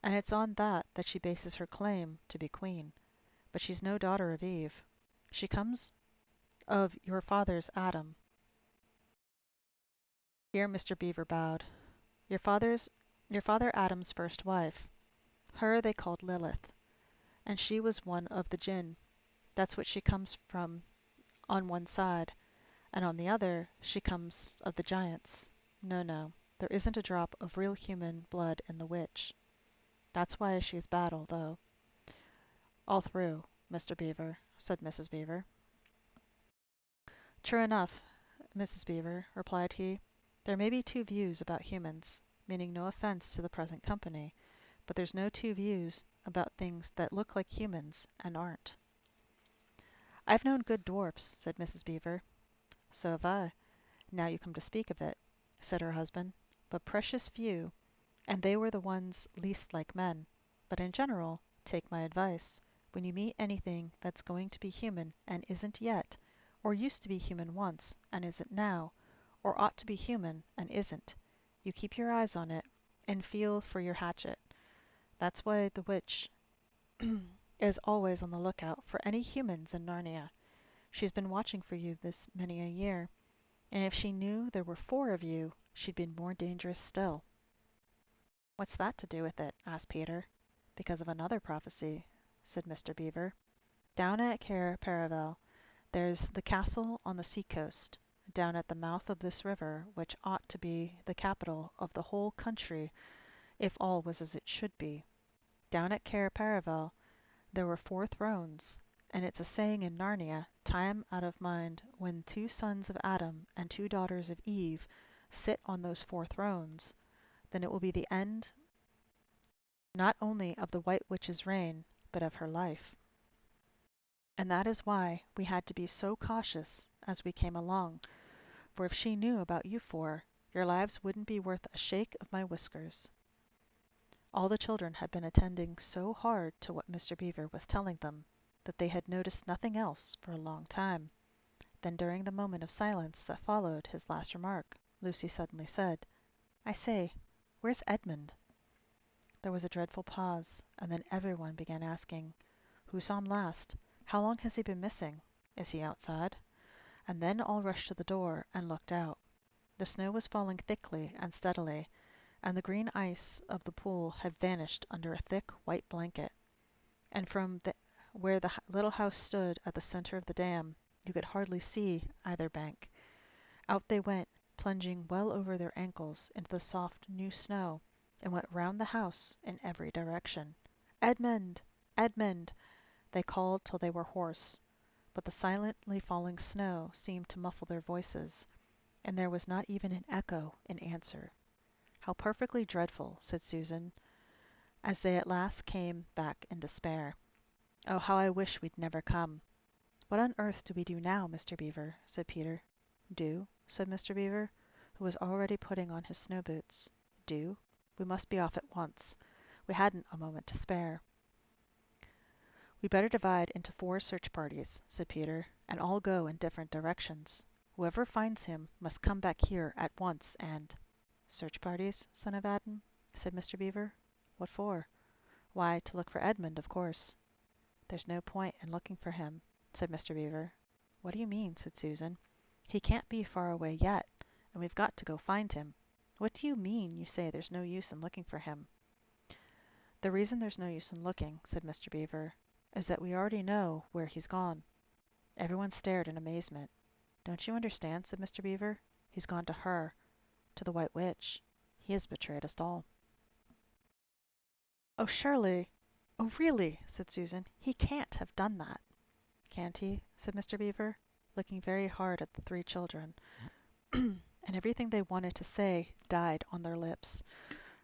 and it's on that she bases her claim to be queen. But she's no daughter of Eve. She comes of your father's Adam. Here Mr. Beaver bowed. Your father's your father Adam's first wife. Her they called Lilith, and she was one of the Jinn. That's what she comes from on one side, and on the other she comes of the giants. No, no, there isn't a drop of real human blood in the witch. That's why she's battle, though. All through, Mr. Beaver, said Mrs. Beaver. True enough, Mrs. Beaver, replied he. There may be two views about humans, meaning no offense to the present company, but there's no two views about things that look like humans and aren't. I've known good dwarfs, said Mrs. Beaver. So have I, now you come to speak of it, said her husband, but precious few, and they were the ones least like men. But in general, take my advice. When you meet anything that's going to be human and isn't yet, or used to be human once and isn't now, or ought to be human and isn't, you keep your eyes on it and feel for your hatchet. That's why the witch is always on the lookout for any humans in Narnia. She's been watching for you this many a year, and if she knew there were four of you, she'd be more dangerous still. What's that to do with it? Asked Peter. Because of another prophecy, said Mr. Beaver. Down at Cair Paravel, there's the castle on the sea-coast, down at the mouth of this river, which ought to be the capital of the whole country if all was as it should be. Down at Cair Paravel there were four thrones, and it's a saying in Narnia, time out of mind, when two sons of Adam and two daughters of Eve sit on those four thrones, then it will be the end not only of the White Witch's reign, but of her life. And that is why we had to be so cautious as we came along, for if she knew about you four, your lives wouldn't be worth a shake of my whiskers. All the children had been attending so hard to what Mr. Beaver was telling them that they had noticed nothing else for a long time. Then during the moment of silence that followed his last remark, Lucy suddenly said, I say, where's Edmund? There was a dreadful pause, and then everyone began asking, Who saw him last? How long has he been missing? Is he outside? And then all rushed to the door and looked out. The snow was falling thickly and steadily, and the green ice of the pool had vanished under a thick white blanket, and from where the little house stood at the center of the dam, you could hardly see either bank. Out they went, plunging well over their ankles into the soft new snow, and went round the house in every direction. Edmund! Edmund! They called till they were hoarse, but the silently falling snow seemed to muffle their voices, and there was not even an echo in answer. How perfectly dreadful, said Susan, as they at last came back in despair. Oh, how I wish we'd never come. What on earth do we do now, Mr. Beaver? Said Peter. Do? Said Mr. Beaver, who was already putting on his snow boots. Do? We must be off at once. We hadn't a moment to spare. We'd better divide into 4 search parties, said Peter, and all go in different directions. Whoever finds him must come back here at once and— Search parties, son of Adam? Said Mr. Beaver. What for? Why, to look for Edmund, of course. There's no point in looking for him, said Mr. Beaver. What do you mean? Said Susan. He can't be far away yet, and we've got to go find him. What do you mean you say there's no use in looking for him? The reason there's no use in looking, said Mr. Beaver, is that we already know where he's gone. Everyone stared in amazement. Don't you understand? Said Mr. Beaver. He's gone to her, to the White Witch. He has betrayed us all. Oh, surely. Oh, really, said Susan. He can't have done that. Can't he? Said Mr. Beaver, looking very hard at the three children, and everything they wanted to say died on their lips,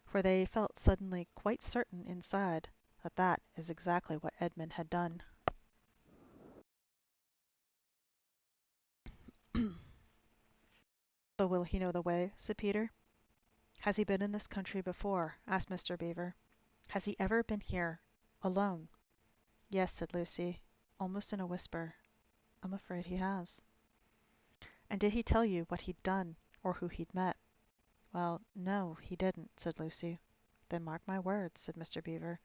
for they felt suddenly quite certain inside that that is exactly what Edmund had done. But will he know the way? Said Peter. Has he been in this country before? Asked Mr. Beaver. Has he ever been here alone? Yes, said Lucy, almost in a whisper. I'm afraid he has. And did he tell you what he'd done, or who he'd met? Well, no, he didn't, said Lucy. Then mark my words, said Mr. Beaver.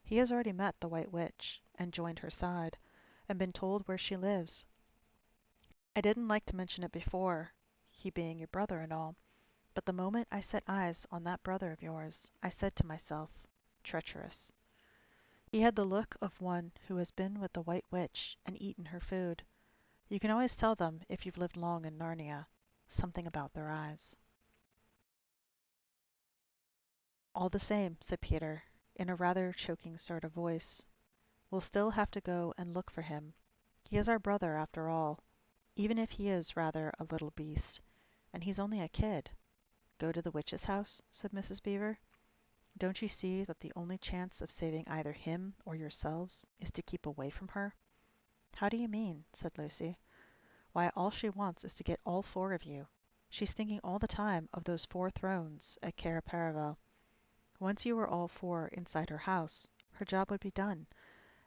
He has already met the White Witch, and joined her side, and been told where she lives. I didn't like to mention it before, he being your brother and all, but the moment I set eyes on that brother of yours, I said to myself, treacherous. He had the look of one who has been with the White Witch and eaten her food. You can always tell them if you've lived long in Narnia. Something about their eyes. All the same, said Peter, in a rather choking sort of voice, we'll still have to go and look for him. He is our brother, after all, even if he is rather a little beast, and he's only a kid. Go to the witch's house? Said Mrs. Beaver. Don't you see that the only chance of saving either him or yourselves is to keep away from her? How do you mean? Said Lucy. Why, all she wants is to get all four of you. She's thinking all the time of those 4 thrones at Cair Paravel. Once you were all 4 inside her house, her job would be done,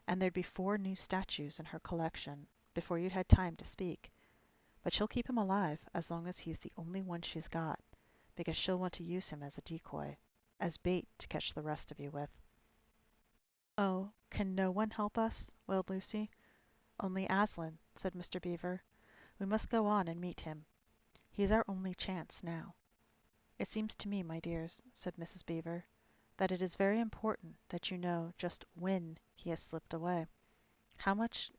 and there'd be 4 new statues in her collection before you'd had time to speak. But she'll keep him alive as long as he's the only one she's got, because she'll want to use him as a decoy, as bait to catch the rest of you with. Oh, can no one help us? Wailed Lucy. Only Aslan, said Mr. Beaver. We must go on and meet him. He's our only chance now. It seems to me, my dears, said Mrs. Beaver, that it is very important that you know just when he has slipped away. How much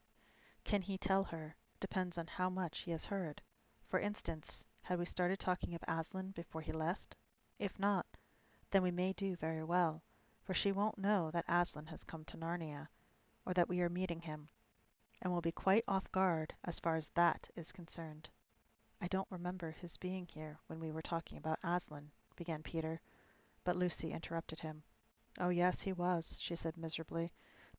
can he tell her depends on how much he has heard. For instance, had we started talking of Aslan before he left? If not, then we may do very well, for she won't know that Aslan has come to Narnia, or that we are meeting him, and will be quite off guard as far as that is concerned. I don't remember his being here when we were talking about Aslan, began Peter, but Lucy interrupted him. Oh, yes, he was, she said miserably.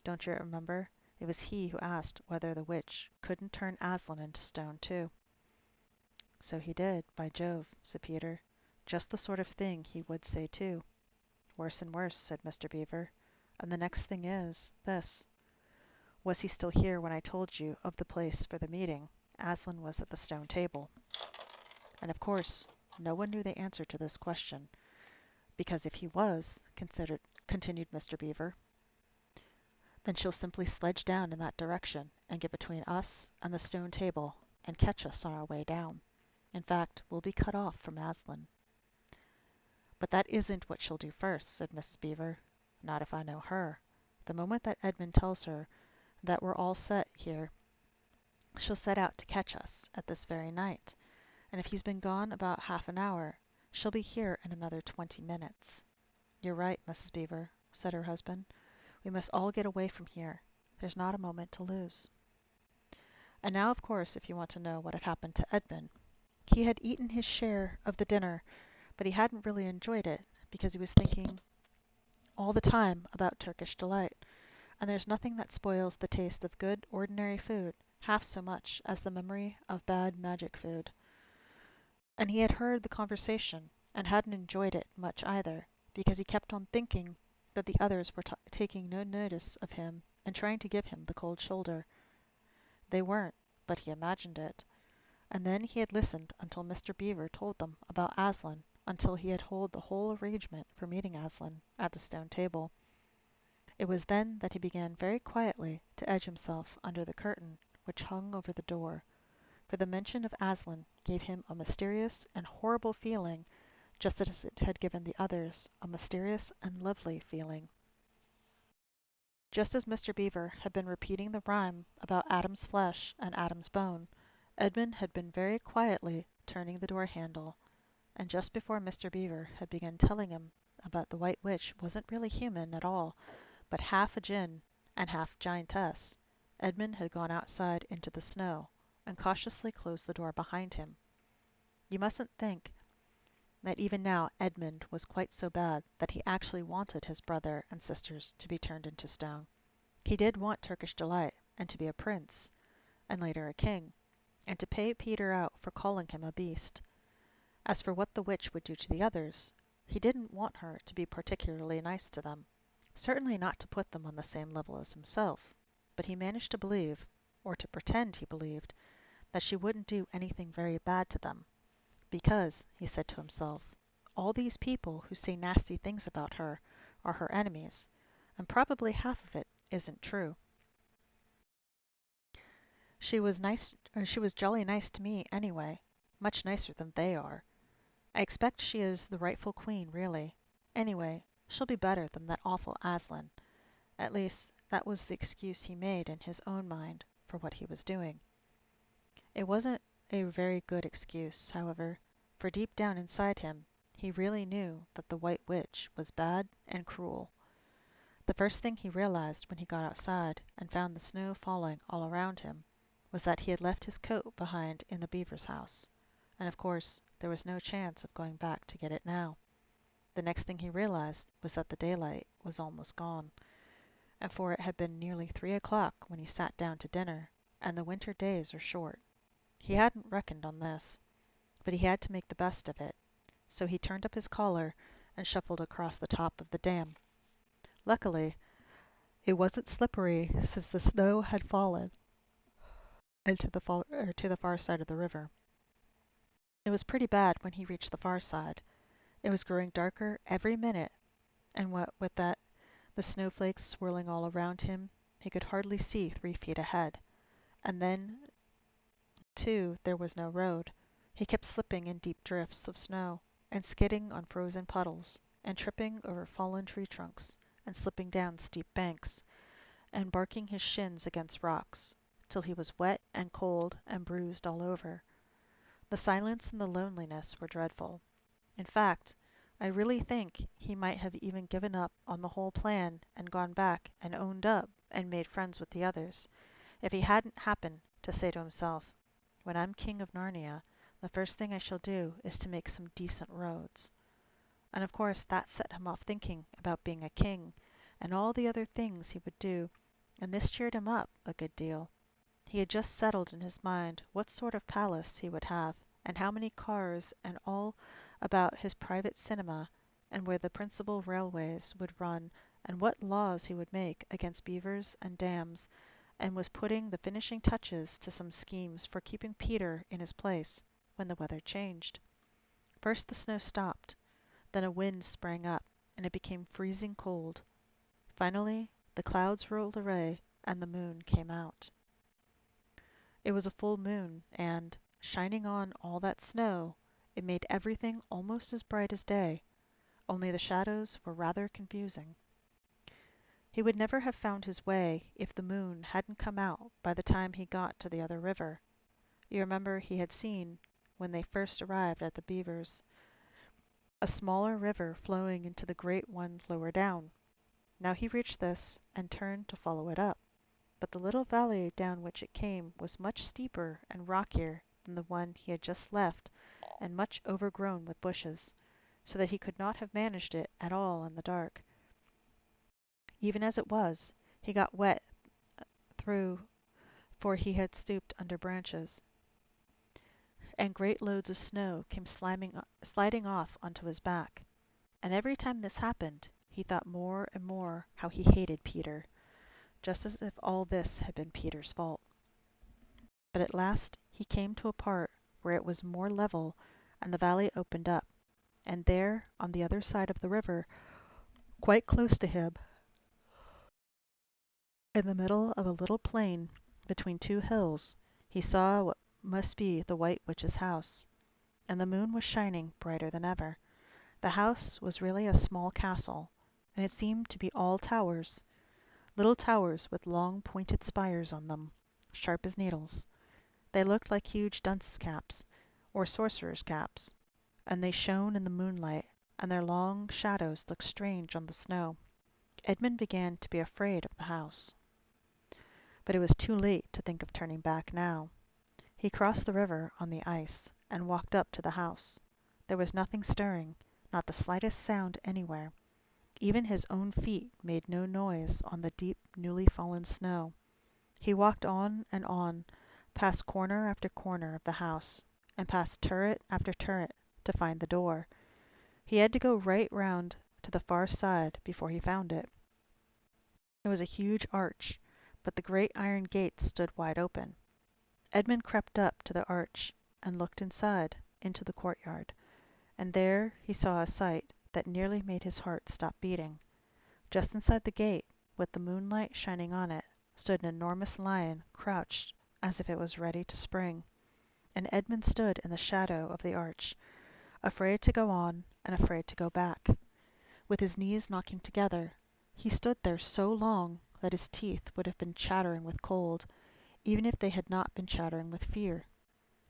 Don't you remember? It was he who asked whether the witch couldn't turn Aslan into stone, too. So he did, by Jove, said Peter. Just the sort of thing he would say, too. Worse and worse, said Mr. Beaver. And the next thing is this. Was he still here when I told you of the place for the meeting? Aslan was at the stone table. And of course, no one knew the answer to this question, because if he was, continued Mr. Beaver, then she'll simply sledge down in that direction and get between us and the stone table and catch us on our way down. In fact, we'll be cut off from Aslan. But that isn't what she'll do first, said Mrs. Beaver. Not if I know her. The moment that Edmund tells her that we're all set here, she'll set out to catch us at this very night, and if he's been gone about half an hour, she'll be here in another 20 minutes. You're right, Mrs. Beaver, said her husband. We must all get away from here. There's not a moment to lose. And now, of course, if you want to know what had happened to Edmund. He had eaten his share of the dinner, but he hadn't really enjoyed it, because he was thinking all the time about Turkish delight, and there's nothing that spoils the taste of good, ordinary food half so much as the memory of bad magic food. And he had heard the conversation, and hadn't enjoyed it much either, because he kept on thinking that the others were taking no notice of him and trying to give him the cold shoulder. They weren't, but he imagined it. And then he had listened until Mr. Beaver told them about Aslan, until he had told the whole arrangement for meeting Aslan at the stone table. It was then that he began very quietly to edge himself under the curtain which hung over the door, for the mention of Aslan gave him a mysterious and horrible feeling, just as it had given the others a mysterious and lovely feeling. Just as Mr. Beaver had been repeating the rhyme about Adam's flesh and Adam's bone, Edmund had been very quietly turning the door handle, and just before Mr. Beaver had begun telling him about the White Witch wasn't really human at all, but half a djinn and half giantess, Edmund had gone outside into the snow and cautiously closed the door behind him. You mustn't think that even now Edmund was quite so bad that he actually wanted his brother and sisters to be turned into stone. He did want Turkish delight, and to be a prince, and later a king, and to pay Peter out for calling him a beast. As for what the witch would do to the others, he didn't want her to be particularly nice to them, certainly not to put them on the same level as himself, but he managed to believe, or to pretend he believed, that she wouldn't do anything very bad to them, because, he said to himself, all these people who say nasty things about her are her enemies, and probably half of it isn't true. She was jolly nice to me anyway, much nicer than they are. I expect she is the rightful queen, really. Anyway, she'll be better than that awful Aslan. At least, that was the excuse he made in his own mind for what he was doing. It wasn't a very good excuse, however, for deep down inside him, he really knew that the White Witch was bad and cruel. The first thing he realized when he got outside and found the snow falling all around him was that he had left his coat behind in the beaver's house, and of course there was no chance of going back to get it now. The next thing he realized was that the daylight was almost gone, and for it had been nearly 3 o'clock when he sat down to dinner, and the winter days are short. He hadn't reckoned on this, but he had to make the best of it, so he turned up his collar and shuffled across the top of the dam. Luckily, it wasn't slippery since the snow had fallen and to the far side of the river. It was pretty bad when he reached the far side. It was growing darker every minute, and what with that the snowflakes swirling all around him, he could hardly see 3 feet ahead. And then, too, there was no road. He kept slipping in deep drifts of snow, and skidding on frozen puddles, and tripping over fallen tree trunks, and slipping down steep banks, and barking his shins against rocks, till he was wet and cold and bruised all over. The silence and the loneliness were dreadful. In fact, I really think he might have even given up on the whole plan and gone back and owned up and made friends with the others, if he hadn't happened to say to himself, when I'm king of Narnia, the first thing I shall do is to make some decent roads. And of course that set him off thinking about being a king, and all the other things he would do, and this cheered him up a good deal. He had just settled in his mind what sort of palace he would have, and how many cars, and all about his private cinema, and where the principal railways would run, and what laws he would make against beavers and dams, and was putting the finishing touches to some schemes for keeping Peter in his place, when the weather changed. First the snow stopped, then a wind sprang up, and it became freezing cold. Finally the clouds rolled away, and the moon came out. It was a full moon, and, shining on all that snow, it made everything almost as bright as day, only the shadows were rather confusing. He would never have found his way if the moon hadn't come out by the time he got to the other river. You remember he had seen, when they first arrived at the beavers, a smaller river flowing into the great one lower down. Now he reached this and turned to follow it up, but the little valley down which it came was much steeper and rockier than the one he had just left, and much overgrown with bushes, so that he could not have managed it at all in the dark. Even as it was, he got wet through, for he had stooped under branches, and great loads of snow came sliding off onto his back. And every time this happened, he thought more and more how he hated Peter, just as if all this had been Peter's fault. But at last he came to a part where it was more level, and the valley opened up, and there, on the other side of the river, quite close to him, In the middle of a little plain between two hills he saw what must be the White Witch's house, and the moon was shining brighter than ever. The house was really a small castle, and it seemed to be all towers, little towers with long pointed spires on them, sharp as needles. They looked like huge dunce caps, or sorcerers' caps, and they shone in the moonlight, and their long shadows looked strange on the snow. Edmund began to be afraid of the house. But it was too late to think of turning back now. He crossed the river on the ice, and walked up to the house. There was nothing stirring, not the slightest sound anywhere. Even his own feet made no noise on the deep, newly fallen snow. He walked on, past corner after corner of the house, and past turret after turret, to find the door. He had to go right round to the far side before he found it. It was a huge arch, but the great iron gate stood wide open. Edmund crept up to the arch and looked inside, into the courtyard, and there he saw a sight that nearly made his heart stop beating. Just inside the gate, with the moonlight shining on it, stood an enormous lion crouched as if it was ready to spring, and Edmund stood in the shadow of the arch, afraid to go on and afraid to go back. With his knees knocking together, he stood there so long that his teeth would have been chattering with cold, even if they had not been chattering with fear.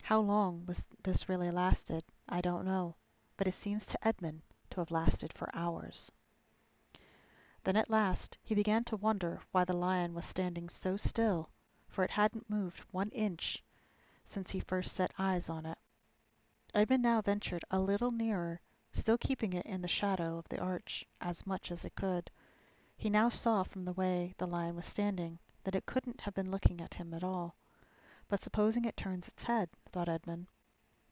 How long this really lasted, I don't know, but it seems to Edmund to have lasted for hours. Then at last he began to wonder why the lion was standing so still, for it hadn't moved 1 inch since he first set eyes on it. Edmund now ventured a little nearer, still keeping it in the shadow of the arch as much as it could. He now saw from the way the lion was standing that it couldn't have been looking at him at all. But supposing it turns its head, thought Edmund.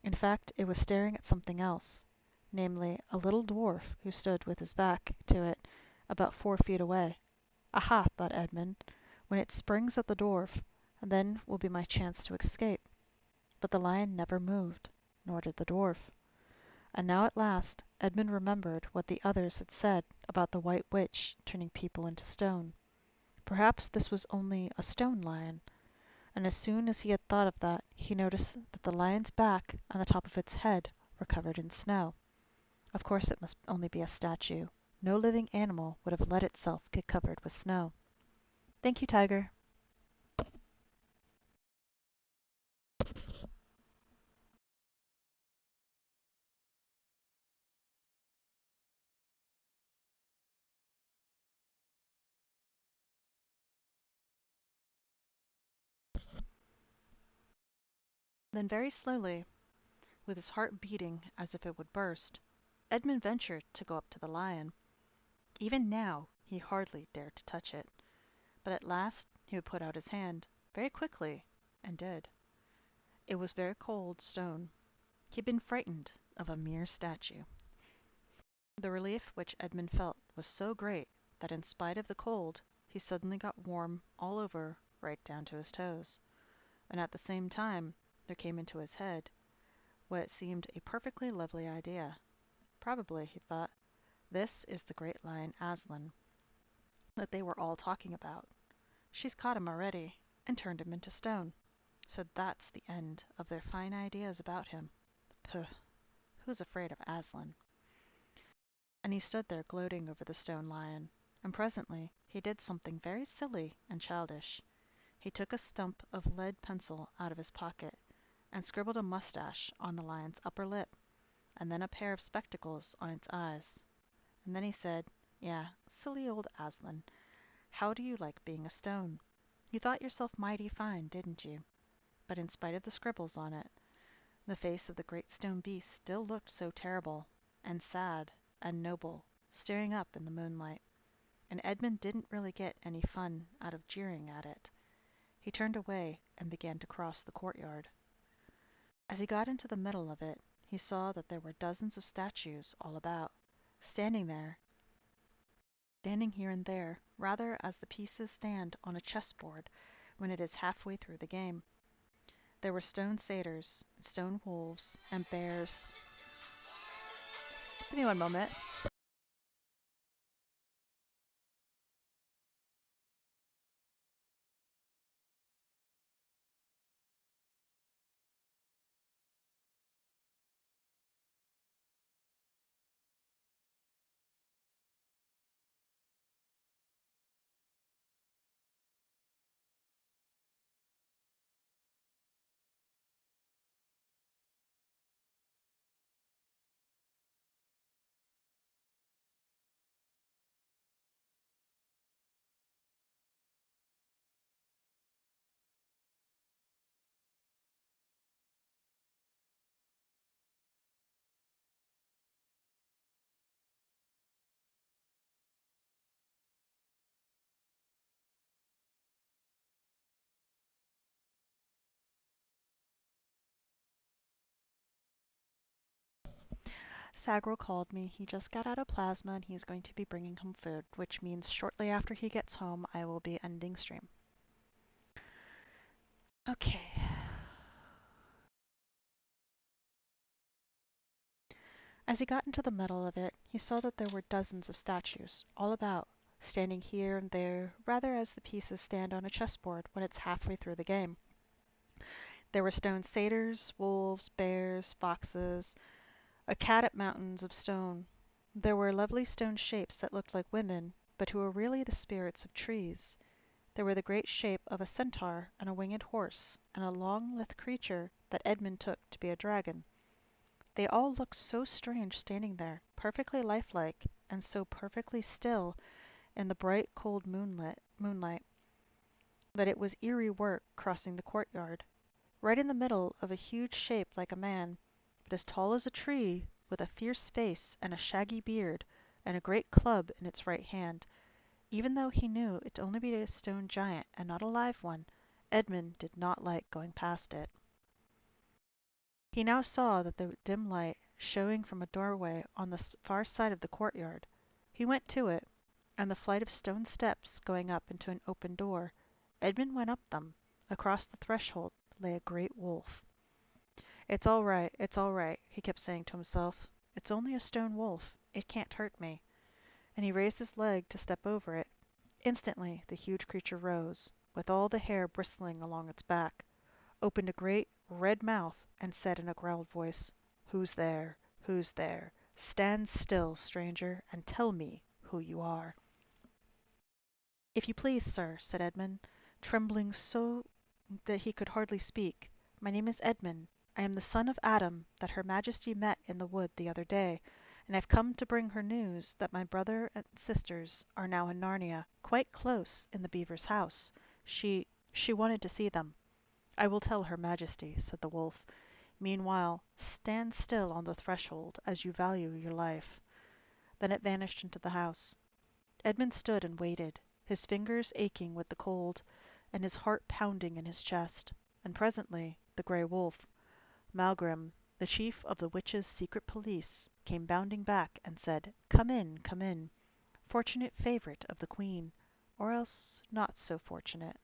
In fact, it was staring at something else, namely a little dwarf who stood with his back to it about 4 feet away. Aha, thought Edmund, when it springs at the dwarf, then will be my chance to escape. But the lion never moved, nor did the dwarf. And now at last Edmund remembered what the others had said about the White Witch turning people into stone. Perhaps this was only a stone lion, and as soon as he had thought of that, he noticed that the lion's back and the top of its head were covered in snow. Of course it must only be a statue. No living animal would have let itself get covered with snow. Thank you, Tiger. Then very slowly, with his heart beating as if it would burst, Edmund ventured to go up to the lion. Even now he hardly dared to touch it, but at last he would put out his hand, very quickly, and did. It was very cold stone. He had been frightened of a mere statue. The relief which Edmund felt was so great that in spite of the cold he suddenly got warm all over right down to his toes, and at the same time there came into his head what seemed a perfectly lovely idea. Probably, he thought, this is the great lion Aslan that they were all talking about. She's caught him already and turned him into stone. So that's the end of their fine ideas about him. Pooh, who's afraid of Aslan? And he stood there gloating over the stone lion, and presently he did something very silly and childish. He took a stump of lead pencil out of his pocket and scribbled a mustache on the lion's upper lip, and then a pair of spectacles on its eyes. And then he said, "Yeah, silly old Aslan, how do you like being a stone? You thought yourself mighty fine, didn't you?" But in spite of the scribbles on it, the face of the great stone beast still looked so terrible, and sad, and noble, staring up in the moonlight. And Edmund didn't really get any fun out of jeering at it. He turned away and began to cross the courtyard. As he got into the middle of it, he saw that there were dozens of statues all about, standing there, standing here and there, rather as the pieces stand on a chessboard when it is halfway through the game. There were stone satyrs, stone wolves, and bears. Give me one moment. Sagro called me. He just got out of plasma and he's going to be bringing home food, which means shortly after he gets home, I will be ending stream. Okay. As he got into the middle of it, he saw that there were dozens of statues, all about, standing here and there, rather as the pieces stand on a chessboard when it's halfway through the game. There were stone satyrs, wolves, bears, foxes, a cat at mountains of stone. There were lovely stone shapes that looked like women, but who were really the spirits of trees. There were the great shape of a centaur and a winged horse, and a long, lithe creature that Edmund took to be a dragon. They all looked so strange standing there, perfectly lifelike, and so perfectly still in the bright, cold moonlight, that it was eerie work crossing the courtyard. Right in the middle of a huge shape like a man, but as tall as a tree, with a fierce face and a shaggy beard, and a great club in its right hand. Even though he knew it to only be a stone giant and not a live one, Edmund did not like going past it. He now saw that the dim light showing from a doorway on the far side of the courtyard. He went to it, and the flight of stone steps going up into an open door. Edmund went up them. Across the threshold lay a great wolf. It's all right, he kept saying to himself. It's only a stone wolf. It can't hurt me. And he raised his leg to step over it. Instantly the huge creature rose, with all the hair bristling along its back, opened a great red mouth, and said in a growled voice, "Who's there? Who's there? Stand still, stranger, and tell me who you are." "If you please, sir," said Edmund, trembling so that he could hardly speak, "my name is Edmund. I am the son of Adam that her Majesty met in the wood the other day, and I've come to bring her news that my brother and sisters are now in Narnia, quite close in the beaver's house. She wanted to see them." "I will tell her Majesty," said the wolf. "Meanwhile, stand still on the threshold, as you value your life." Then it vanished into the house. Edmund stood and waited, his fingers aching with the cold, and his heart pounding in his chest. And presently the gray wolf, Malgrim, the chief of the witches' secret police, came bounding back and said, "Come in, come in, fortunate favorite of the queen, or else not so fortunate."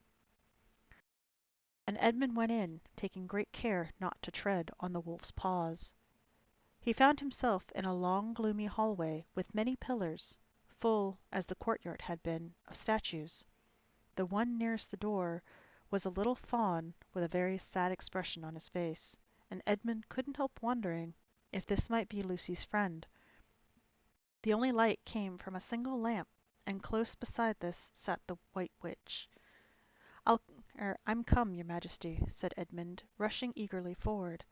And Edmund went in, taking great care not to tread on the wolf's paws. He found himself in a long gloomy hallway with many pillars, full, as the courtyard had been, of statues. The one nearest the door was a little faun with a very sad expression on his face, and Edmund couldn't help wondering if this might be Lucy's friend. The only light came from a single lamp, and close beside this sat the White Witch. I'm come, your Majesty," said Edmund, rushing eagerly forward.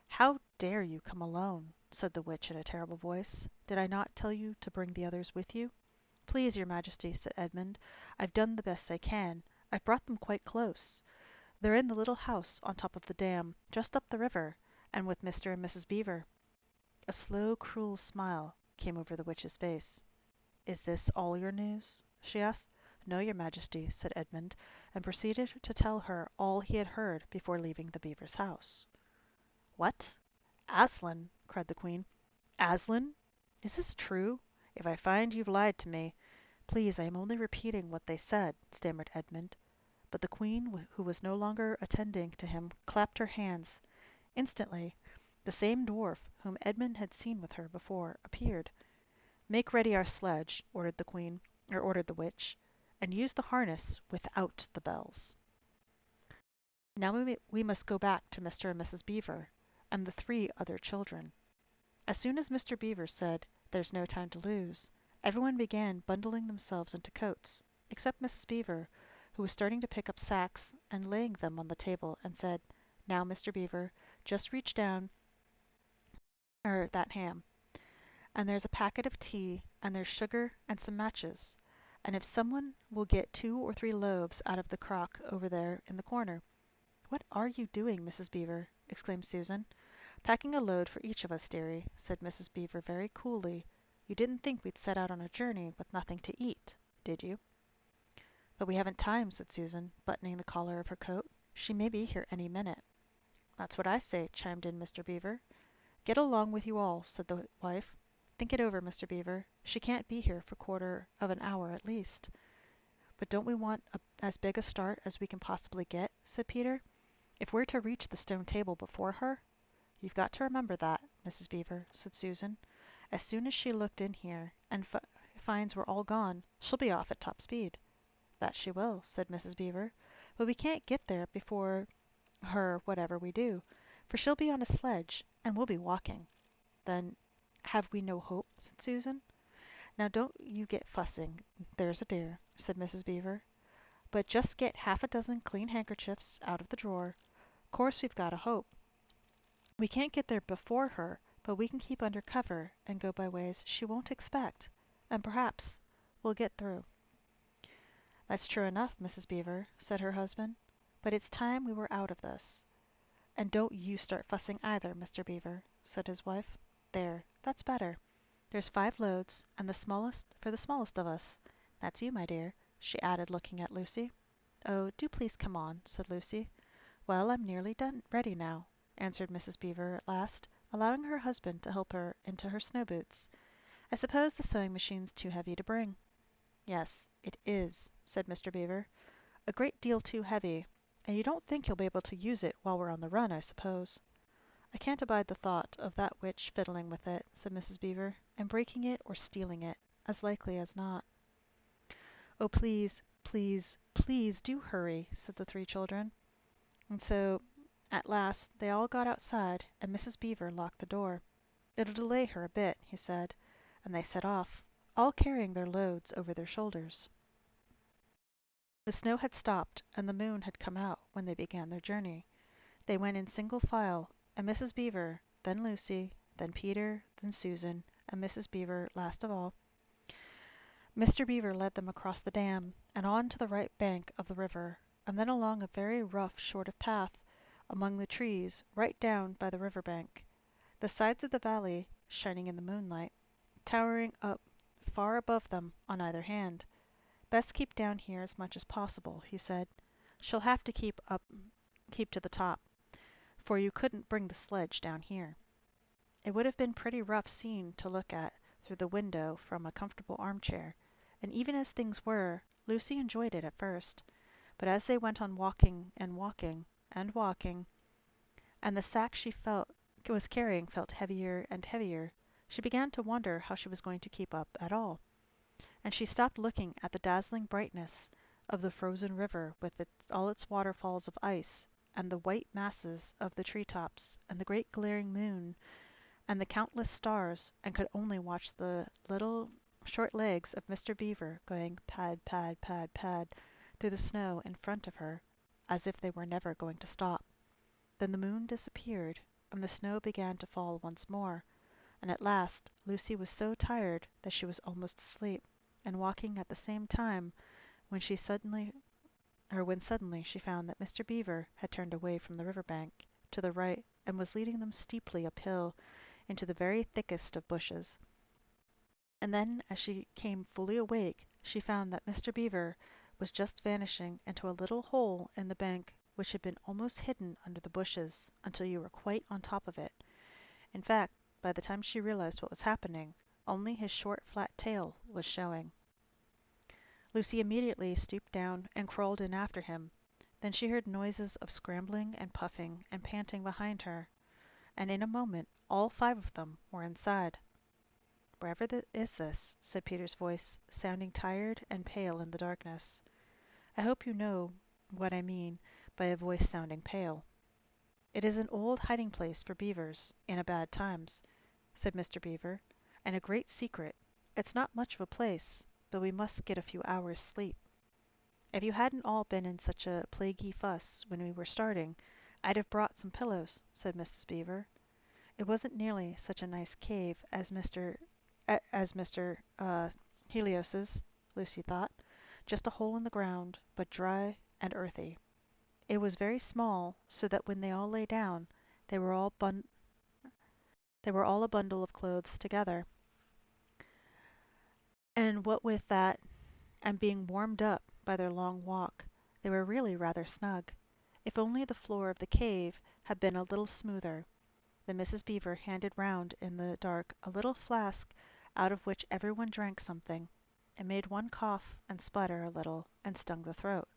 "How dare you come alone?" said the witch in a terrible voice. "Did I not tell you to bring the others with you?" "Please, your Majesty," said Edmund, "I've done the best I can. I've brought them quite close. They're in the little house on top of the dam, just up the river, and with Mr. and Mrs. Beaver." A slow, cruel smile came over the witch's face. "Is this all your news?" she asked. "No, your Majesty," said Edmund, and proceeded to tell her all he had heard before leaving the beaver's house. "What? Aslan!" cried the queen. "Aslan? Is this true? If I find you've lied to me—" "Please, I am only repeating what they said," stammered Edmund. But the queen, who was no longer attending to him, clapped her hands. Instantly the same dwarf whom Edmund had seen with her before appeared. "Make ready our sledge," ordered the witch, "and use the harness without the bells. Now we must go back to Mr. and Mrs. Beaver, and the three other children." As soon as Mr. Beaver said, "There's no time to lose," everyone began bundling themselves into coats, except Mrs. Beaver, who was starting to pick up sacks and laying them on the table, and said, "Now, Mr. Beaver, just reach down that ham, and there's a packet of tea, and there's sugar and some matches, and if someone will get 2 or 3 loaves out of the crock over there in the corner." "What are you doing, Mrs. Beaver?" exclaimed Susan. "Packing a load for each of us, dearie," said Mrs. Beaver very coolly. "You didn't think we'd set out on a journey with nothing to eat, did you?" "But we haven't time," said Susan, buttoning the collar of her coat. "She may be here any minute." "That's what I say," chimed in Mr. Beaver. Get along with you all, said the wife. Think it over, Mr. Beaver. She can't be here for quarter of an hour at least. But don't we want as big a start as we can possibly get? Said Peter. If we're to reach the stone table before her. You've got to remember that, Mrs. Beaver, said Susan. As soon as she looked in here and finds we're all gone, she'll be off at top speed. That she will, said Mrs. Beaver. But we can't get there before her whatever we do, for she'll be on a sledge and we'll be walking. Then have we no hope? Said Susan. Now don't you get fussing, there's a dear, said Mrs. Beaver. But just get half a dozen clean handkerchiefs out of the drawer. Course we've got a hope. We can't get there before her, but we can keep under cover and go by ways she won't expect, and perhaps we'll get through. That's true enough, Mrs. Beaver, said her husband. But it's time we were out of this. And don't you start fussing either, Mr. Beaver, said his wife. There, that's better. There's 5 loads, and the smallest for the smallest of us. That's you, my dear, she added, looking at Lucy. Oh, do please come on, said Lucy. Well, I'm nearly done ready now, answered Mrs. Beaver at last, allowing her husband to help her into her snow boots. I suppose the sewing machine's too heavy to bring. Yes, it is, said Mr. Beaver. A great deal too heavy, and you don't think you'll be able to use it while we're on the run, I suppose. I can't abide the thought of that witch fiddling with it, said Mrs. Beaver, and breaking it or stealing it, as likely as not. Oh, please, please, please do hurry, said the 3 children. And so, at last, they all got outside, and Mrs. Beaver locked the door. It'll delay her a bit, he said, and they set off, all carrying their loads over their shoulders. The snow had stopped, and the moon had come out when they began their journey. They went in single file, and Mrs. Beaver, then Lucy, then Peter, then Susan, and Mrs. Beaver last of all. Mr. Beaver led them across the dam, and on to the right bank of the river, and then along a very rough sort of path among the trees right down by the river bank. The sides of the valley, shining in the moonlight, towering up far above them on either hand. Best keep down here as much as possible, he said. She'll have to keep to the top, for you couldn't bring the sledge down here. It would have been a pretty rough scene to look at through the window from a comfortable armchair, and even as things were, Lucy enjoyed it at first. But as they went on walking and walking and walking, and the sack she was carrying felt heavier and heavier, she began to wonder how she was going to keep up at all. And she stopped looking at the dazzling brightness of the frozen river with all its waterfalls of ice, and the white masses of the tree tops, and the great glaring moon, and the countless stars, and could only watch the little short legs of Mr. Beaver going pad, pad, pad, pad through the snow in front of her, as if they were never going to stop. Then the moon disappeared, and the snow began to fall once more, and at last Lucy was so tired that she was almost asleep, and walking at the same time when suddenly she found that Mr. Beaver had turned away from the river bank to the right and was leading them steeply uphill into the very thickest of bushes. And then, as she came fully awake, she found that Mr. Beaver was just vanishing into a little hole in the bank which had been almost hidden under the bushes until you were quite on top of it. In fact, by the time she realized what was happening, only his short flat tail was showing. Lucy immediately stooped down and crawled in after him. Then she heard noises of scrambling and puffing and panting behind her, and in a moment all 5 of them were inside. Wherever is this? Said Peter's voice, sounding tired and pale in the darkness. I hope you know what I mean by a voice sounding pale. It is an old hiding place for beavers in a bad times, said Mr. Beaver, and a great secret. It's not much of a place, but we must get a few hours' sleep. If you hadn't all been in such a plaguey fuss when we were starting, I'd have brought some pillows, said Mrs. Beaver. It wasn't nearly such a nice cave as Mr. Helios's, Lucy thought. Just a hole in the ground, but dry and earthy. It was very small, so that when they all lay down, they were all a bundle of clothes together. And what with that, and being warmed up by their long walk, they were really rather snug. If only the floor of the cave had been a little smoother. Then Mrs. Beaver handed round in the dark a little flask out of which everyone drank something. It made one cough and sputter a little and stung the throat,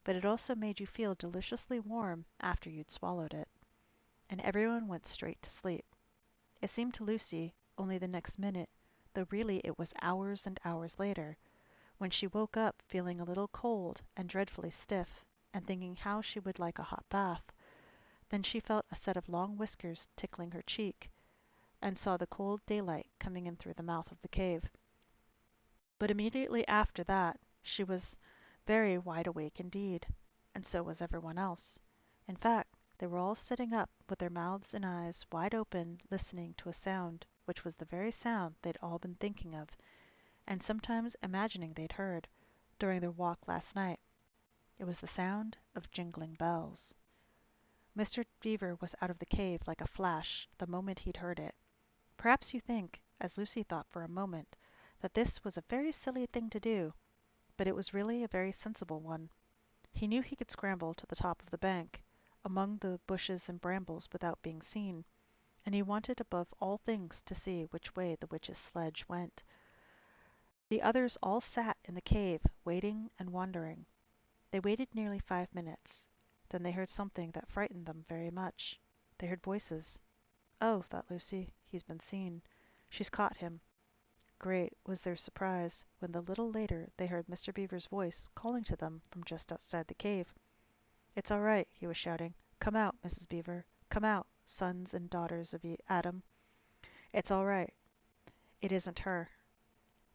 but it also made you feel deliciously warm after you'd swallowed it. And everyone went straight to sleep. It seemed to Lucy only the next minute, though really it was hours and hours later, when she woke up feeling a little cold and dreadfully stiff, and thinking how she would like a hot bath. Then she felt a set of long whiskers tickling her cheek, and saw the cold daylight coming in through the mouth of the cave. But immediately after that she was very wide awake indeed, and so was everyone else. In fact, they were all sitting up with their mouths and eyes wide open listening to a sound which was the very sound they'd all been thinking of, and sometimes imagining they'd heard, during their walk last night. It was the sound of jingling bells. Mr. Beaver was out of the cave like a flash the moment he'd heard it. Perhaps you think, as Lucy thought for a moment, that this was a very silly thing to do, but it was really a very sensible one. He knew he could scramble to the top of the bank, among the bushes and brambles without being seen, and he wanted above all things to see which way the witch's sledge went. The others all sat in the cave, waiting and wondering. They waited nearly 5 minutes. Then they heard something that frightened them very much. They heard voices. Oh, thought Lucy, he's been seen. She's caught him. Great was their surprise when a little later they heard Mr. Beaver's voice calling to them from just outside the cave. It's all right, he was shouting. Come out, Mrs. Beaver. Come out, sons and daughters of Adam. It's all right. It isn't her.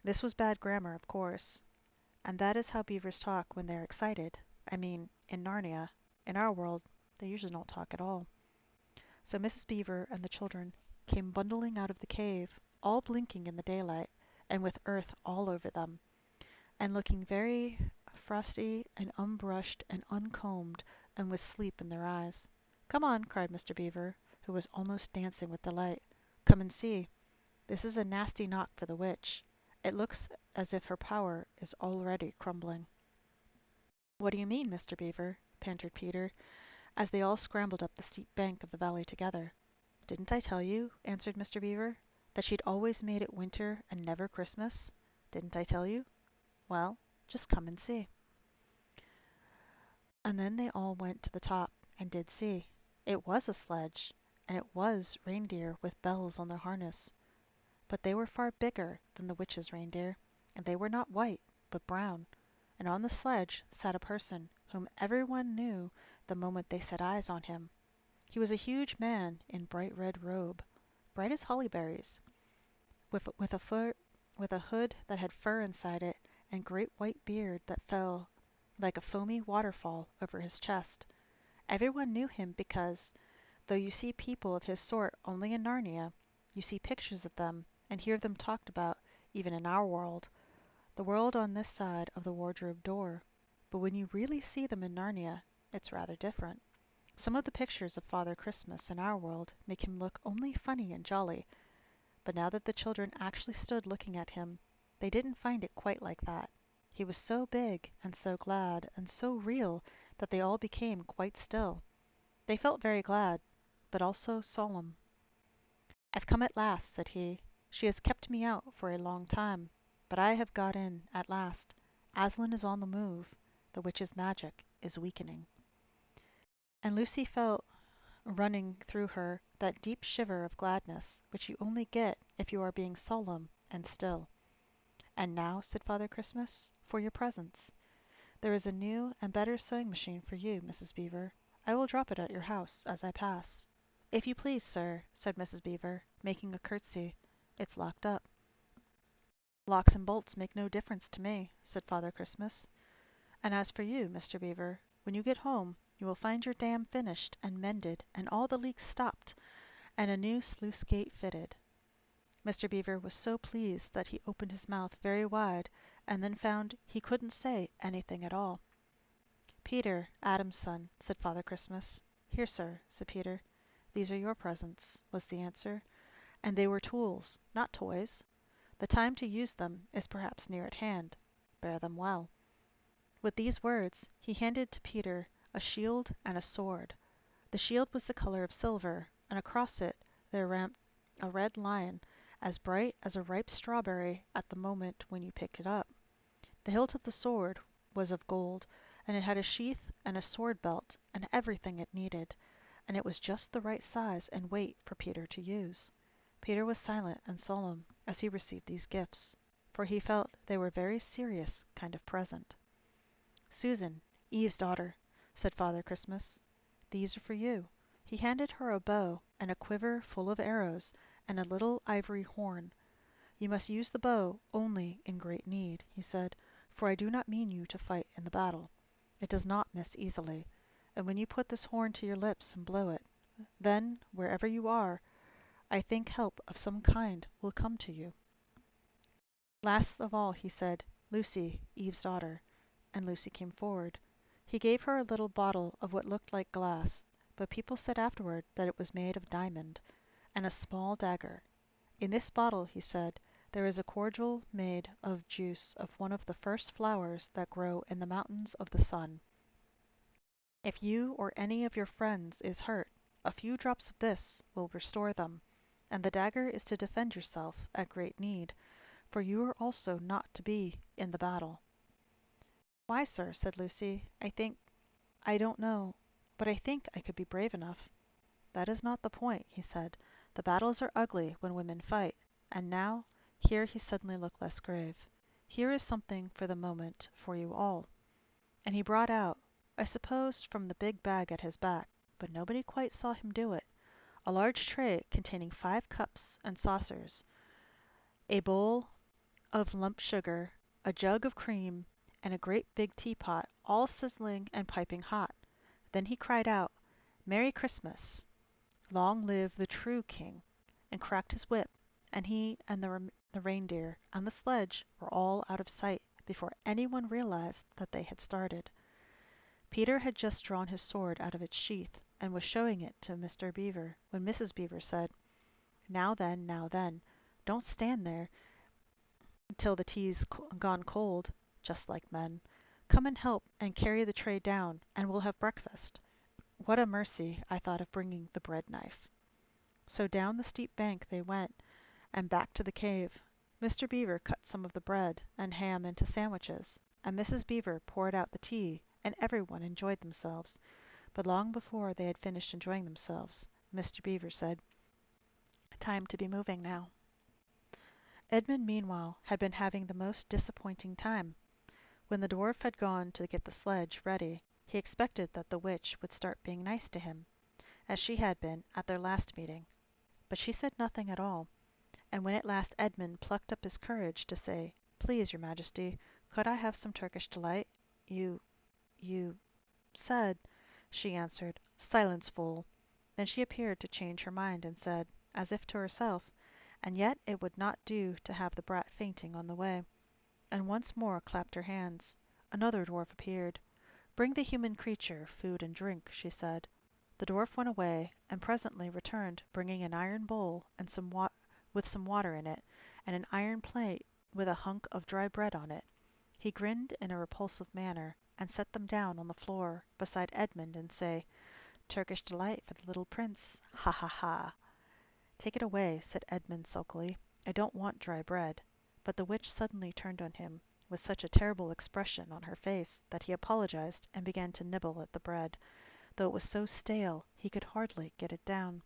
This was bad grammar, of course. And that is how beavers talk when they're excited. I mean, in Narnia. In our world, they usually don't talk at all. So Mrs. Beaver and the children came bundling out of the cave, all blinking in the daylight, and with earth all over them, and looking very frosty and unbrushed and uncombed, and with sleep in their eyes. Come on, cried Mr. Beaver, who was almost dancing with delight. Come and see. This is a nasty knock for the witch. It looks as if her power is already crumbling. What do you mean, Mr. Beaver? Panted Peter, as they all scrambled up the steep bank of the valley together. Didn't I tell you, answered Mr. Beaver, that she'd always made it winter and never Christmas? Didn't I tell you? Well, just come and see. And then they all went to the top and did see. It was a sledge, and it was reindeer with bells on their harness. But they were far bigger than the witch's reindeer, and they were not white, but brown. And on the sledge sat a person whom everyone knew the moment they set eyes on him. He was a huge man in bright red robe, bright as holly berries, with a hood that had fur inside it, and great white beard that fell like a foamy waterfall over his chest. Everyone knew him because, though you see people of his sort only in Narnia, you see pictures of them and hear them talked about even in our world, the world on this side of the wardrobe door. But when you really see them in Narnia, it's rather different. Some of the pictures of Father Christmas in our world make him look only funny and jolly, but now that the children actually stood looking at him, they didn't find it quite like that. He was so big and so glad and so real that they all became quite still. They felt very glad, but also solemn. I've come at last, said he. She has kept me out for a long time, but I have got in at last. Aslan is on the move. The witch's magic is weakening. And Lucy felt running through her that deep shiver of gladness which you only get if you are being solemn and still. And now, said Father Christmas, for your presents. There is a new and better sewing machine for you, Mrs. Beaver. I will drop it at your house as I pass. If you please, sir, said Mrs. Beaver, making a curtsy. It's locked up. Locks and bolts make no difference to me, said Father Christmas. And as for you, Mr. Beaver, when you get home you will find your dam finished and mended and all the leaks stopped, and a new sluice gate fitted. Mr. Beaver was so pleased that he opened his mouth very wide and then found he couldn't say anything at all. Peter, Adam's son, said Father Christmas. Here, sir, said Peter. These are your presents, was the answer, and they were tools, not toys. The time to use them is perhaps near at hand. Bear them well. With these words he handed to Peter a shield and a sword. The shield was the color of silver, and across it there ramped a red lion, as bright as a ripe strawberry at the moment when you picked it up. The hilt of the sword was of gold, and it had a sheath and a sword belt and everything it needed, and it was just the right size and weight for Peter to use. Peter was silent and solemn as he received these gifts, for he felt they were a very serious kind of present. "Susan, Eve's daughter," said Father Christmas, "these are for you." He handed her a bow and a quiver full of arrows and a little ivory horn. "You must use the bow only in great need," he said, "for I do not mean you to fight in the battle. It does not miss easily. And when you put this horn to your lips and blow it, then, wherever you are, I think help of some kind will come to you." Last of all he said, "Lucy, Eve's daughter," and Lucy came forward. He gave her a little bottle of what looked like glass, but people said afterward that it was made of diamond, and a small dagger. "In this bottle," he said, "there is a cordial made of juice of one of the first flowers that grow in the mountains of the sun. If you or any of your friends is hurt, a few drops of this will restore them, and the dagger is to defend yourself at great need, for you are also not to be in the battle." "Why, sir?" said Lucy. "I don't know, but I think I could be brave enough." "That is not the point," he said. "The battles are ugly when women fight, and now," here he suddenly looked less grave, "here is something for the moment for you all." And he brought out, I suppose from the big bag at his back, but nobody quite saw him do it, a large tray containing 5 cups and saucers, a bowl of lump sugar, a jug of cream, and a great big teapot, all sizzling and piping hot. Then he cried out, "Merry Christmas! Long live the true king!" and cracked his whip, and he and the reindeer and the sledge were all out of sight before anyone realized that they had started. Peter had just drawn his sword out of its sheath and was showing it to Mr. Beaver when Mrs. Beaver said, now then, don't stand there till the tea's gone cold, just like men. Come and help and carry the tray down, and we'll have breakfast." What a mercy I thought of bringing the bread knife. So down the steep bank they went, and back to the cave. Mr. Beaver cut some of the bread and ham into sandwiches, and Mrs. Beaver poured out the tea, and everyone enjoyed themselves. But long before they had finished enjoying themselves, Mr. Beaver said, "Time to be moving now." Edmund, meanwhile, had been having the most disappointing time. When the dwarf had gone to get the sledge ready, he expected that the witch would start being nice to him, as she had been at their last meeting. But she said nothing at all, and when at last Edmund plucked up his courage to say, "Please, your majesty, could I have some Turkish delight? You said," she answered, "Silence, fool." Then she appeared to change her mind, and said, as if to herself, "And yet it would not do to have the brat fainting on the way," and once more clapped her hands. Another dwarf appeared. "Bring the human creature food and drink," she said. The dwarf went away, and presently returned bringing an iron bowl and with some water in it, and an iron plate with a hunk of dry bread on it. He grinned in a repulsive manner, and set them down on the floor beside Edmund, and said, "Turkish delight for the little prince. Ha, ha, ha!" "Take it away," said Edmund sulkily. "I don't want dry bread." But the witch suddenly turned on him with such a terrible expression on her face that he apologized and began to nibble at the bread, though it was so stale he could hardly get it down.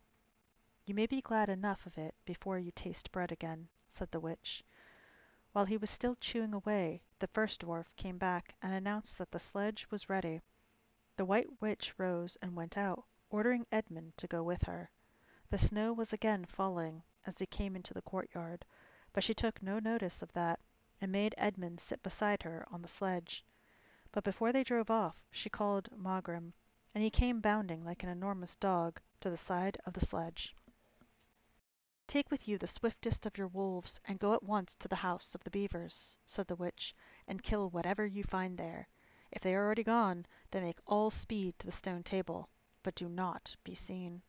"You may be glad enough of it before you taste bread again," said the witch. While he was still chewing away, the first dwarf came back and announced that the sledge was ready. The White Witch rose and went out, ordering Edmund to go with her. The snow was again falling as they came into the courtyard, but she took no notice of that, and made Edmund sit beside her on the sledge. But before they drove off, she called Mogrim, and he came bounding like an enormous dog to the side of the sledge. "Take with you the swiftest of your wolves, and go at once to the house of the beavers," said the witch, "and kill whatever you find there. If they are already gone, then make all speed to the stone table, but do not be seen.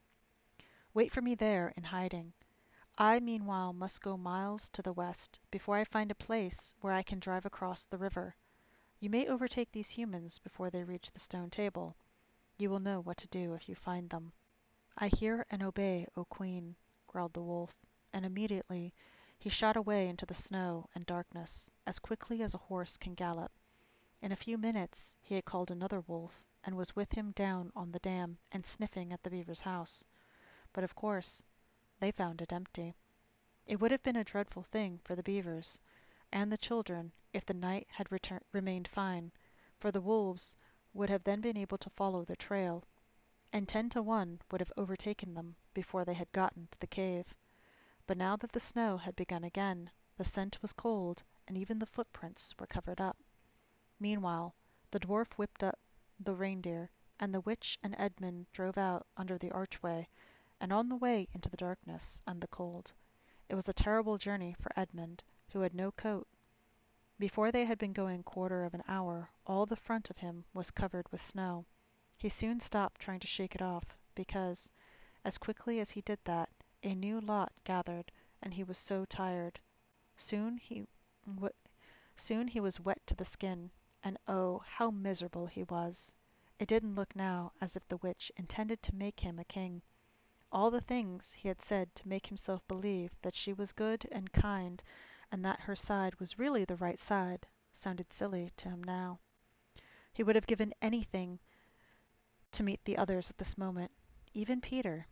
Wait for me there in hiding. I meanwhile must go miles to the west before I find a place where I can drive across the river. You may overtake these humans before they reach the stone table. You will know what to do if you find them. I hear and obey, O Queen." growled the wolf, and immediately he shot away into the snow and darkness as quickly as a horse can gallop. In a few minutes he had called another wolf, and was with him down on the dam and sniffing at the beaver's house. But of course they found it empty. It would have been a dreadful thing for the beavers and the children if the night had remained fine, for the wolves would have then been able to follow their trail, and 10 to 1 would have overtaken them before they had gotten to the cave. But now that the snow had begun again, the scent was cold, and even the footprints were covered up. Meanwhile the dwarf whipped up the reindeer, and the witch and Edmund drove out under the archway, and on the way into the darkness and the cold. It was a terrible journey for Edmund, who had no coat. Before they had been going 1/4 of an hour all the front of him was covered with snow. He soon stopped trying to shake it off, because, as quickly as he did that, a new lot gathered, and he was so tired. Soon he w- Soon he was wet to the skin, and oh, how miserable he was! It didn't look now as if the witch intended to make him a king. All the things he had said to make himself believe that she was good and kind, and that her side was really the right side, sounded silly to him now. He would have given anything to meet the others at this moment, even Peter.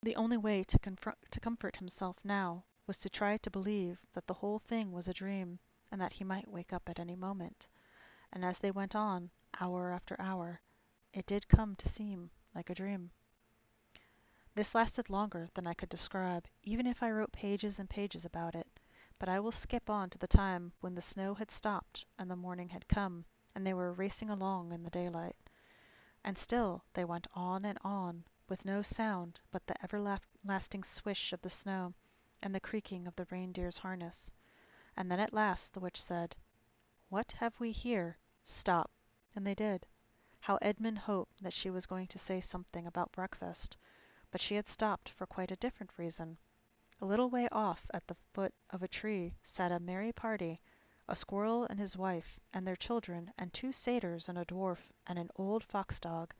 The only way to comfort himself now was to try to believe that the whole thing was a dream, and that he might wake up at any moment. And as they went on, hour after hour, it did come to seem like a dream. This lasted longer than I could describe, even if I wrote pages and pages about it, but I will skip on to the time when the snow had stopped and the morning had come, and they were racing along in the daylight. And still they went on, with no sound but the everlasting swish of the snow and the creaking of the reindeer's harness. And then at last the witch said, "What have we here? Stop." And they did. How Edmund hoped that she was going to say something about breakfast, but she had stopped for quite a different reason. A little way off at the foot of a tree sat a merry party, a squirrel and his wife, and their children, and 2 satyrs and a dwarf, and an old fox dog,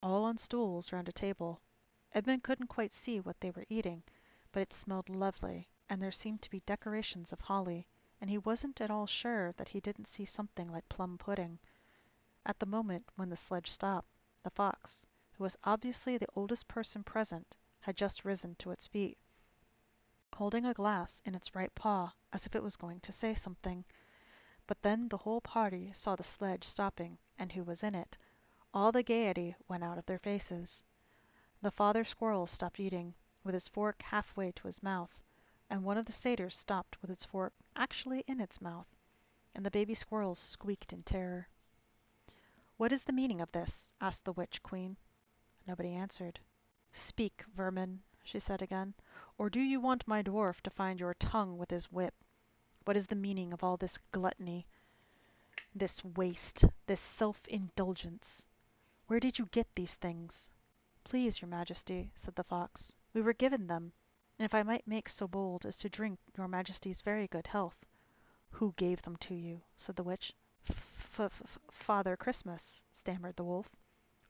all on stools round a table. Edmund couldn't quite see what they were eating, but it smelled lovely, and there seemed to be decorations of holly, and he wasn't at all sure that he didn't see something like plum pudding. At the moment when the sledge stopped, the fox, who was obviously the oldest person present, had just risen to its feet, holding a glass in its right paw as if it was going to say something. But then the whole party saw the sledge stopping, and who was in it. All the gaiety went out of their faces. The father squirrel stopped eating, with his fork halfway to his mouth, and one of the satyrs stopped with its fork actually in its mouth, and the baby squirrels squeaked in terror. "What is the meaning of this?" asked the witch queen. Nobody answered. "Speak, vermin," she said again, "or do you want my dwarf to find your tongue with his whip? What is the meaning of all this gluttony, this waste, this self-indulgence? Where did you get these things?" "Please, your majesty," said the fox, "we were given them, and if I might make so bold as to drink your majesty's very good health." "Who gave them to you?" said the witch. "Father Christmas," stammered the wolf.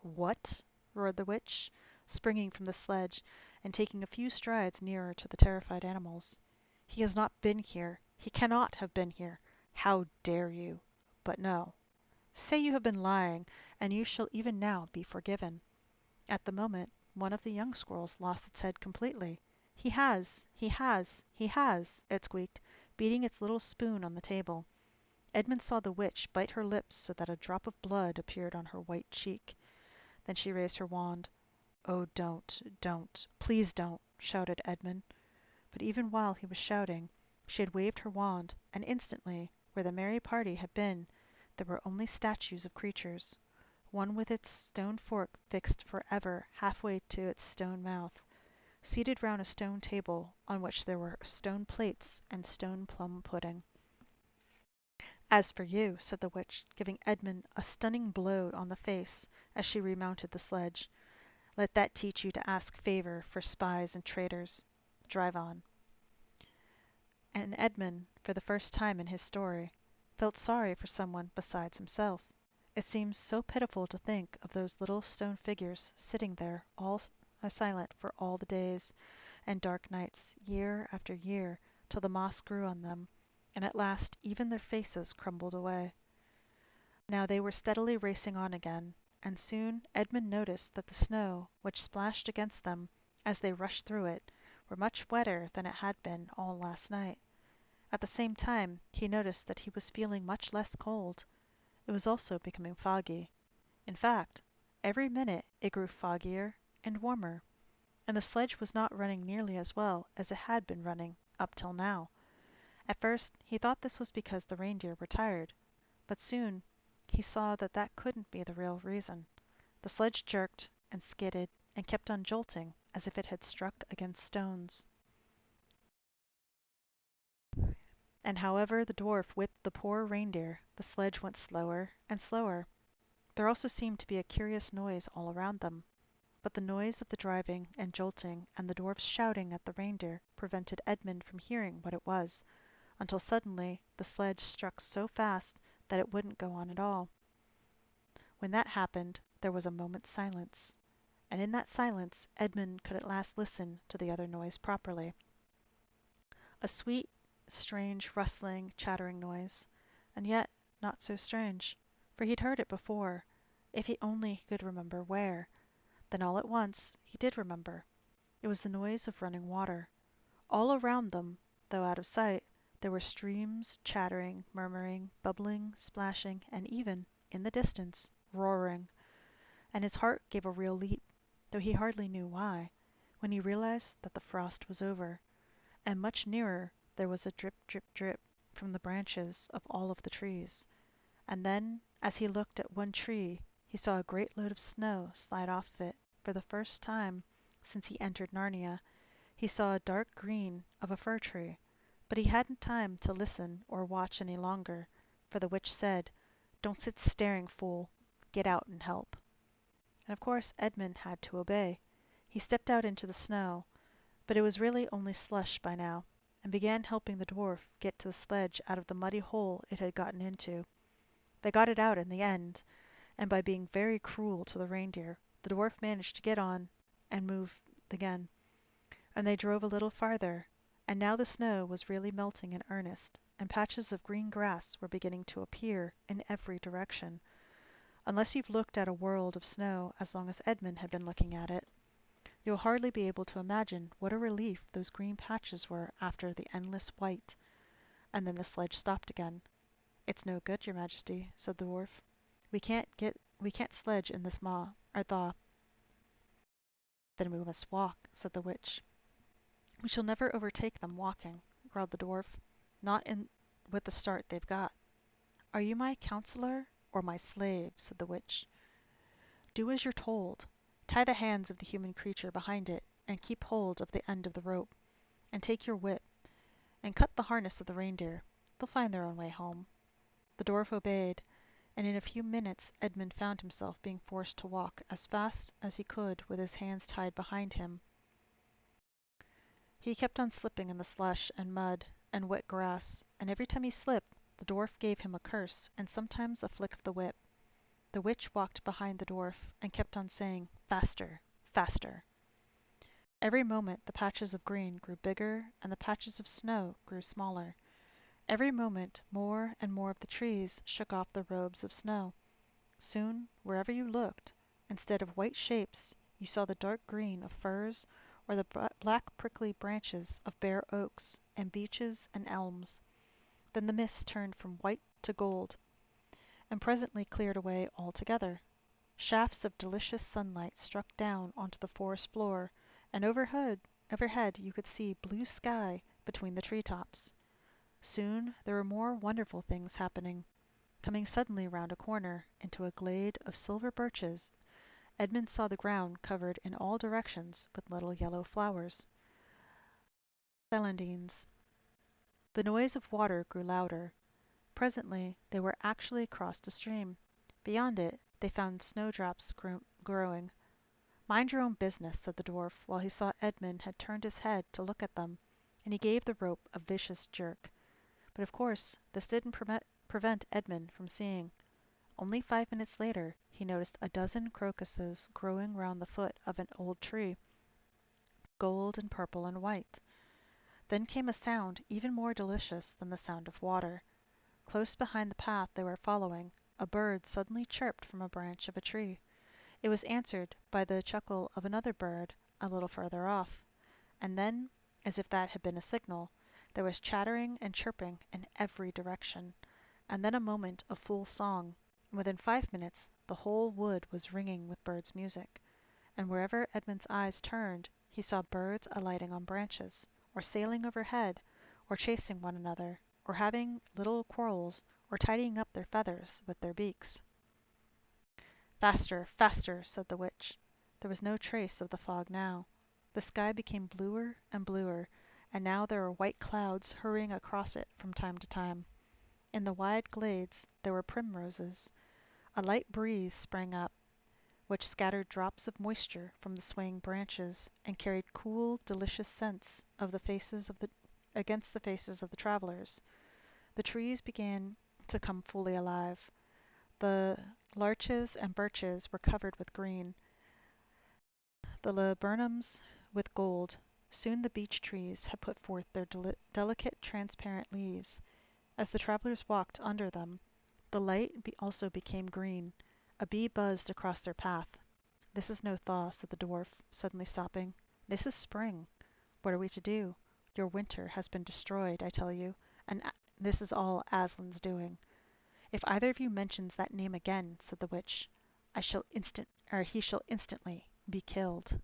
"What?" roared the witch, springing from the sledge and taking a few strides nearer to the terrified animals. "He has not been here. He cannot have been here. How dare you? But no. Say you have been lying, and you shall even now be forgiven." At the moment one of the young squirrels lost its head completely. "He has! He has! He has!" it squeaked, beating its little spoon on the table. Edmund saw the witch bite her lips so that a drop of blood appeared on her white cheek. Then she raised her wand. "Oh, don't, please don't," shouted Edmund. But even while he was shouting, she had waved her wand, and instantly, where the merry party had been, there were only statues of creatures, one with its stone fork fixed for ever halfway to its stone mouth, seated round a stone table on which there were stone plates and stone plum pudding. "As for you," said the witch, giving Edmund a stunning blow on the face as she remounted the sledge, "let that teach you to ask favor for spies and traitors. Drive on." And Edmund, for the first time in his story, felt sorry for someone besides himself. It seemed so pitiful to think of those little stone figures sitting there all silent for all the days and dark nights, year after year, till the moss grew on them, and at last even their faces crumbled away. Now they were steadily racing on again, and soon Edmund noticed that the snow, which splashed against them as they rushed through it, were much wetter than it had been all last night. At the same time he noticed that he was feeling much less cold. It was also becoming foggy. In fact, every minute it grew foggier and warmer, and the sledge was not running nearly as well as it had been running up till now. At first he thought this was because the reindeer were tired, but soon he saw that that couldn't be the real reason. The sledge jerked and skidded and kept on jolting as if it had struck against stones. And however the dwarf whipped the poor reindeer, the sledge went slower and slower. There also seemed to be a curious noise all around them, but the noise of the driving and jolting and the dwarf's shouting at the reindeer prevented Edmund from hearing what it was, until suddenly the sledge struck so fast that it wouldn't go on at all. When that happened there was a moment's silence, and in that silence Edmund could at last listen to the other noise properly. A sweet, strange, rustling, chattering noise, and yet not so strange, for he'd heard it before, if he only could remember where. Then all at once he did remember. It was the noise of running water. All around them, though out of sight, there were streams, chattering, murmuring, bubbling, splashing, and even, in the distance, roaring. And his heart gave a real leap, though he hardly knew why, when he realized that the frost was over, and much nearer there was a drip, drip, drip from the branches of all of the trees. And then, as he looked at one tree, he saw a great load of snow slide off of it for the first time since he entered Narnia. He saw a dark green of a fir tree, but he hadn't time to listen or watch any longer, for the witch said, "Don't sit staring, fool. Get out and help." And of course Edmund had to obey. He stepped out into the snow, but it was really only slush by now, and began helping the dwarf get the sledge out of the muddy hole it had gotten into. They got it out in the end, and by being very cruel to the reindeer, the dwarf managed to get on and move again, and they drove a little farther, and now the snow was really melting in earnest, and patches of green grass were beginning to appear in every direction. Unless you've looked at a world of snow as long as Edmund had been looking at it, you'll hardly be able to imagine what a relief those green patches were after the endless white. And then the sledge stopped again. "It's no good, your majesty," said the dwarf. We can't sledge in this maw, or thaw." "Then we must walk," said the witch. "We shall never overtake them walking," growled the dwarf. "Not with the start they've got." "Are you my counselor or my slave?" said the witch. "Do as you're told. Tie the hands of the human creature behind it, and keep hold of the end of the rope, and take your whip, and cut the harness of the reindeer. They'll find their own way home." The dwarf obeyed, and in a few minutes Edmund found himself being forced to walk as fast as he could with his hands tied behind him. He kept on slipping in the slush and mud and wet grass, and every time he slipped the dwarf gave him a curse and sometimes a flick of the whip. The witch walked behind the dwarf and kept on saying, "Faster, faster." Every moment the patches of green grew bigger and the patches of snow grew smaller. Every moment more and more of the trees shook off the robes of snow. Soon, wherever you looked, instead of white shapes you saw the dark green of firs or the black prickly branches of bare oaks and beeches and elms. Then the mist turned from white to gold, and presently cleared away altogether. Shafts of delicious sunlight struck down onto the forest floor, and overhead you could see blue sky between the tree tops. Soon there were more wonderful things happening. Coming suddenly round a corner, into a glade of silver birches, Edmund saw the ground covered in all directions with little yellow flowers. Celandines. The noise of water grew louder. Presently they were actually across a stream. Beyond it they found snowdrops growing. "Mind your own business," said the dwarf, while he saw Edmund had turned his head to look at them, and he gave the rope a vicious jerk. But of course this didn't prevent Edmund from seeing. Only 5 minutes later he noticed a dozen crocuses growing round the foot of an old tree. gold and purple and white. Then came a sound even more delicious than the sound of water. Close behind the path they were following, a bird suddenly chirped from a branch of a tree. It was answered by the chuckle of another bird a little further off. And then, as if that had been a signal, there was chattering and chirping in every direction, and then a moment of full song, and within 5 minutes the whole wood was ringing with birds' music, and wherever Edmund's eyes turned he saw birds alighting on branches, or sailing overhead, or chasing one another, or having little quarrels, or tidying up their feathers with their beaks. Faster, faster, said the witch. There was no trace of the fog now. The sky became bluer and bluer, and now there were white clouds hurrying across it from time to time. In the wide glades there were primroses. A light breeze sprang up, which scattered drops of moisture from the swaying branches, and carried cool, delicious scents against the faces of the travelers. The trees began to come fully alive. The larches and birches were covered with green, the laburnums with gold. Soon the beech trees had put forth their delicate transparent leaves. As the travelers walked under them, the light also became green. A bee buzzed across their path. This is no thaw, said the dwarf, suddenly stopping. This is spring. What are we to do? Your winter has been destroyed, I tell you, and this is all Aslan's doing. If either of you mentions that name again, said the witch, he shall instantly be killed.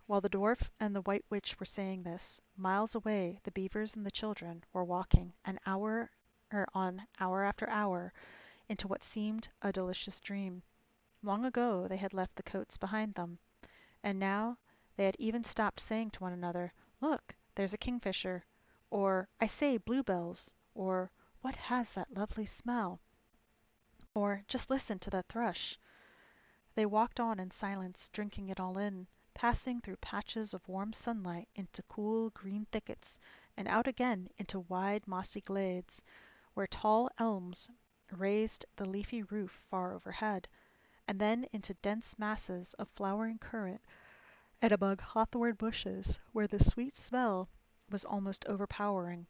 While the dwarf and the white witch were saying this, miles away the beavers and the children were walking hour after hour into what seemed a delicious dream. Long ago they had left the coats behind them, and now they had even stopped saying to one another, "Look, there's a kingfisher," or "I say, bluebells," or "What has that lovely smell?" or "Just listen to that thrush." They walked on in silence, drinking it all in, passing through patches of warm sunlight into cool green thickets, and out again into wide mossy glades, where tall elms raised the leafy roof far overhead, and then into dense masses of flowering currant, and among hawthorn bushes, where the sweet smell was almost overpowering.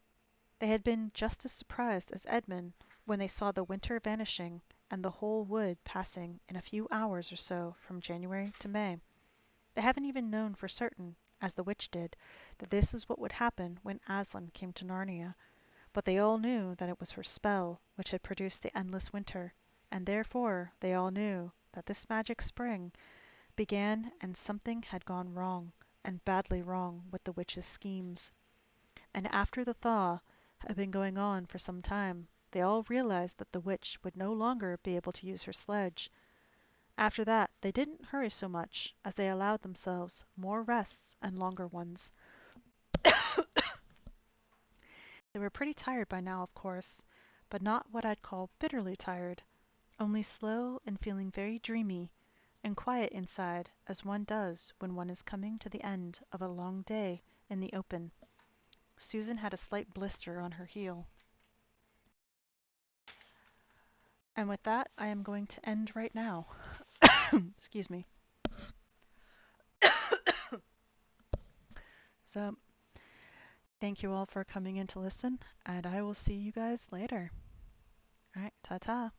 They had been just as surprised as Edmund when they saw the winter vanishing and the whole wood passing in a few hours or so from January to May. They haven't even known for certain, as the witch did, that this is what would happen when Aslan came to Narnia, but they all knew that it was her spell which had produced the endless winter, and therefore they all knew that this magic spring began and something had gone wrong, and badly wrong, with the witch's schemes. And after the thaw had been going on for some time, they all realized that the witch would no longer be able to use her sledge. After that they didn't hurry so much, as they allowed themselves more rests and longer ones. They were pretty tired by now, of course, but not what I'd call bitterly tired, only slow and feeling very dreamy and quiet inside, as one does when one is coming to the end of a long day in the open. Susan had a slight blister on her heel. And with that, I am going to end right now. Excuse me. So, thank you all for coming in to listen, and I will see you guys later. All right, ta ta.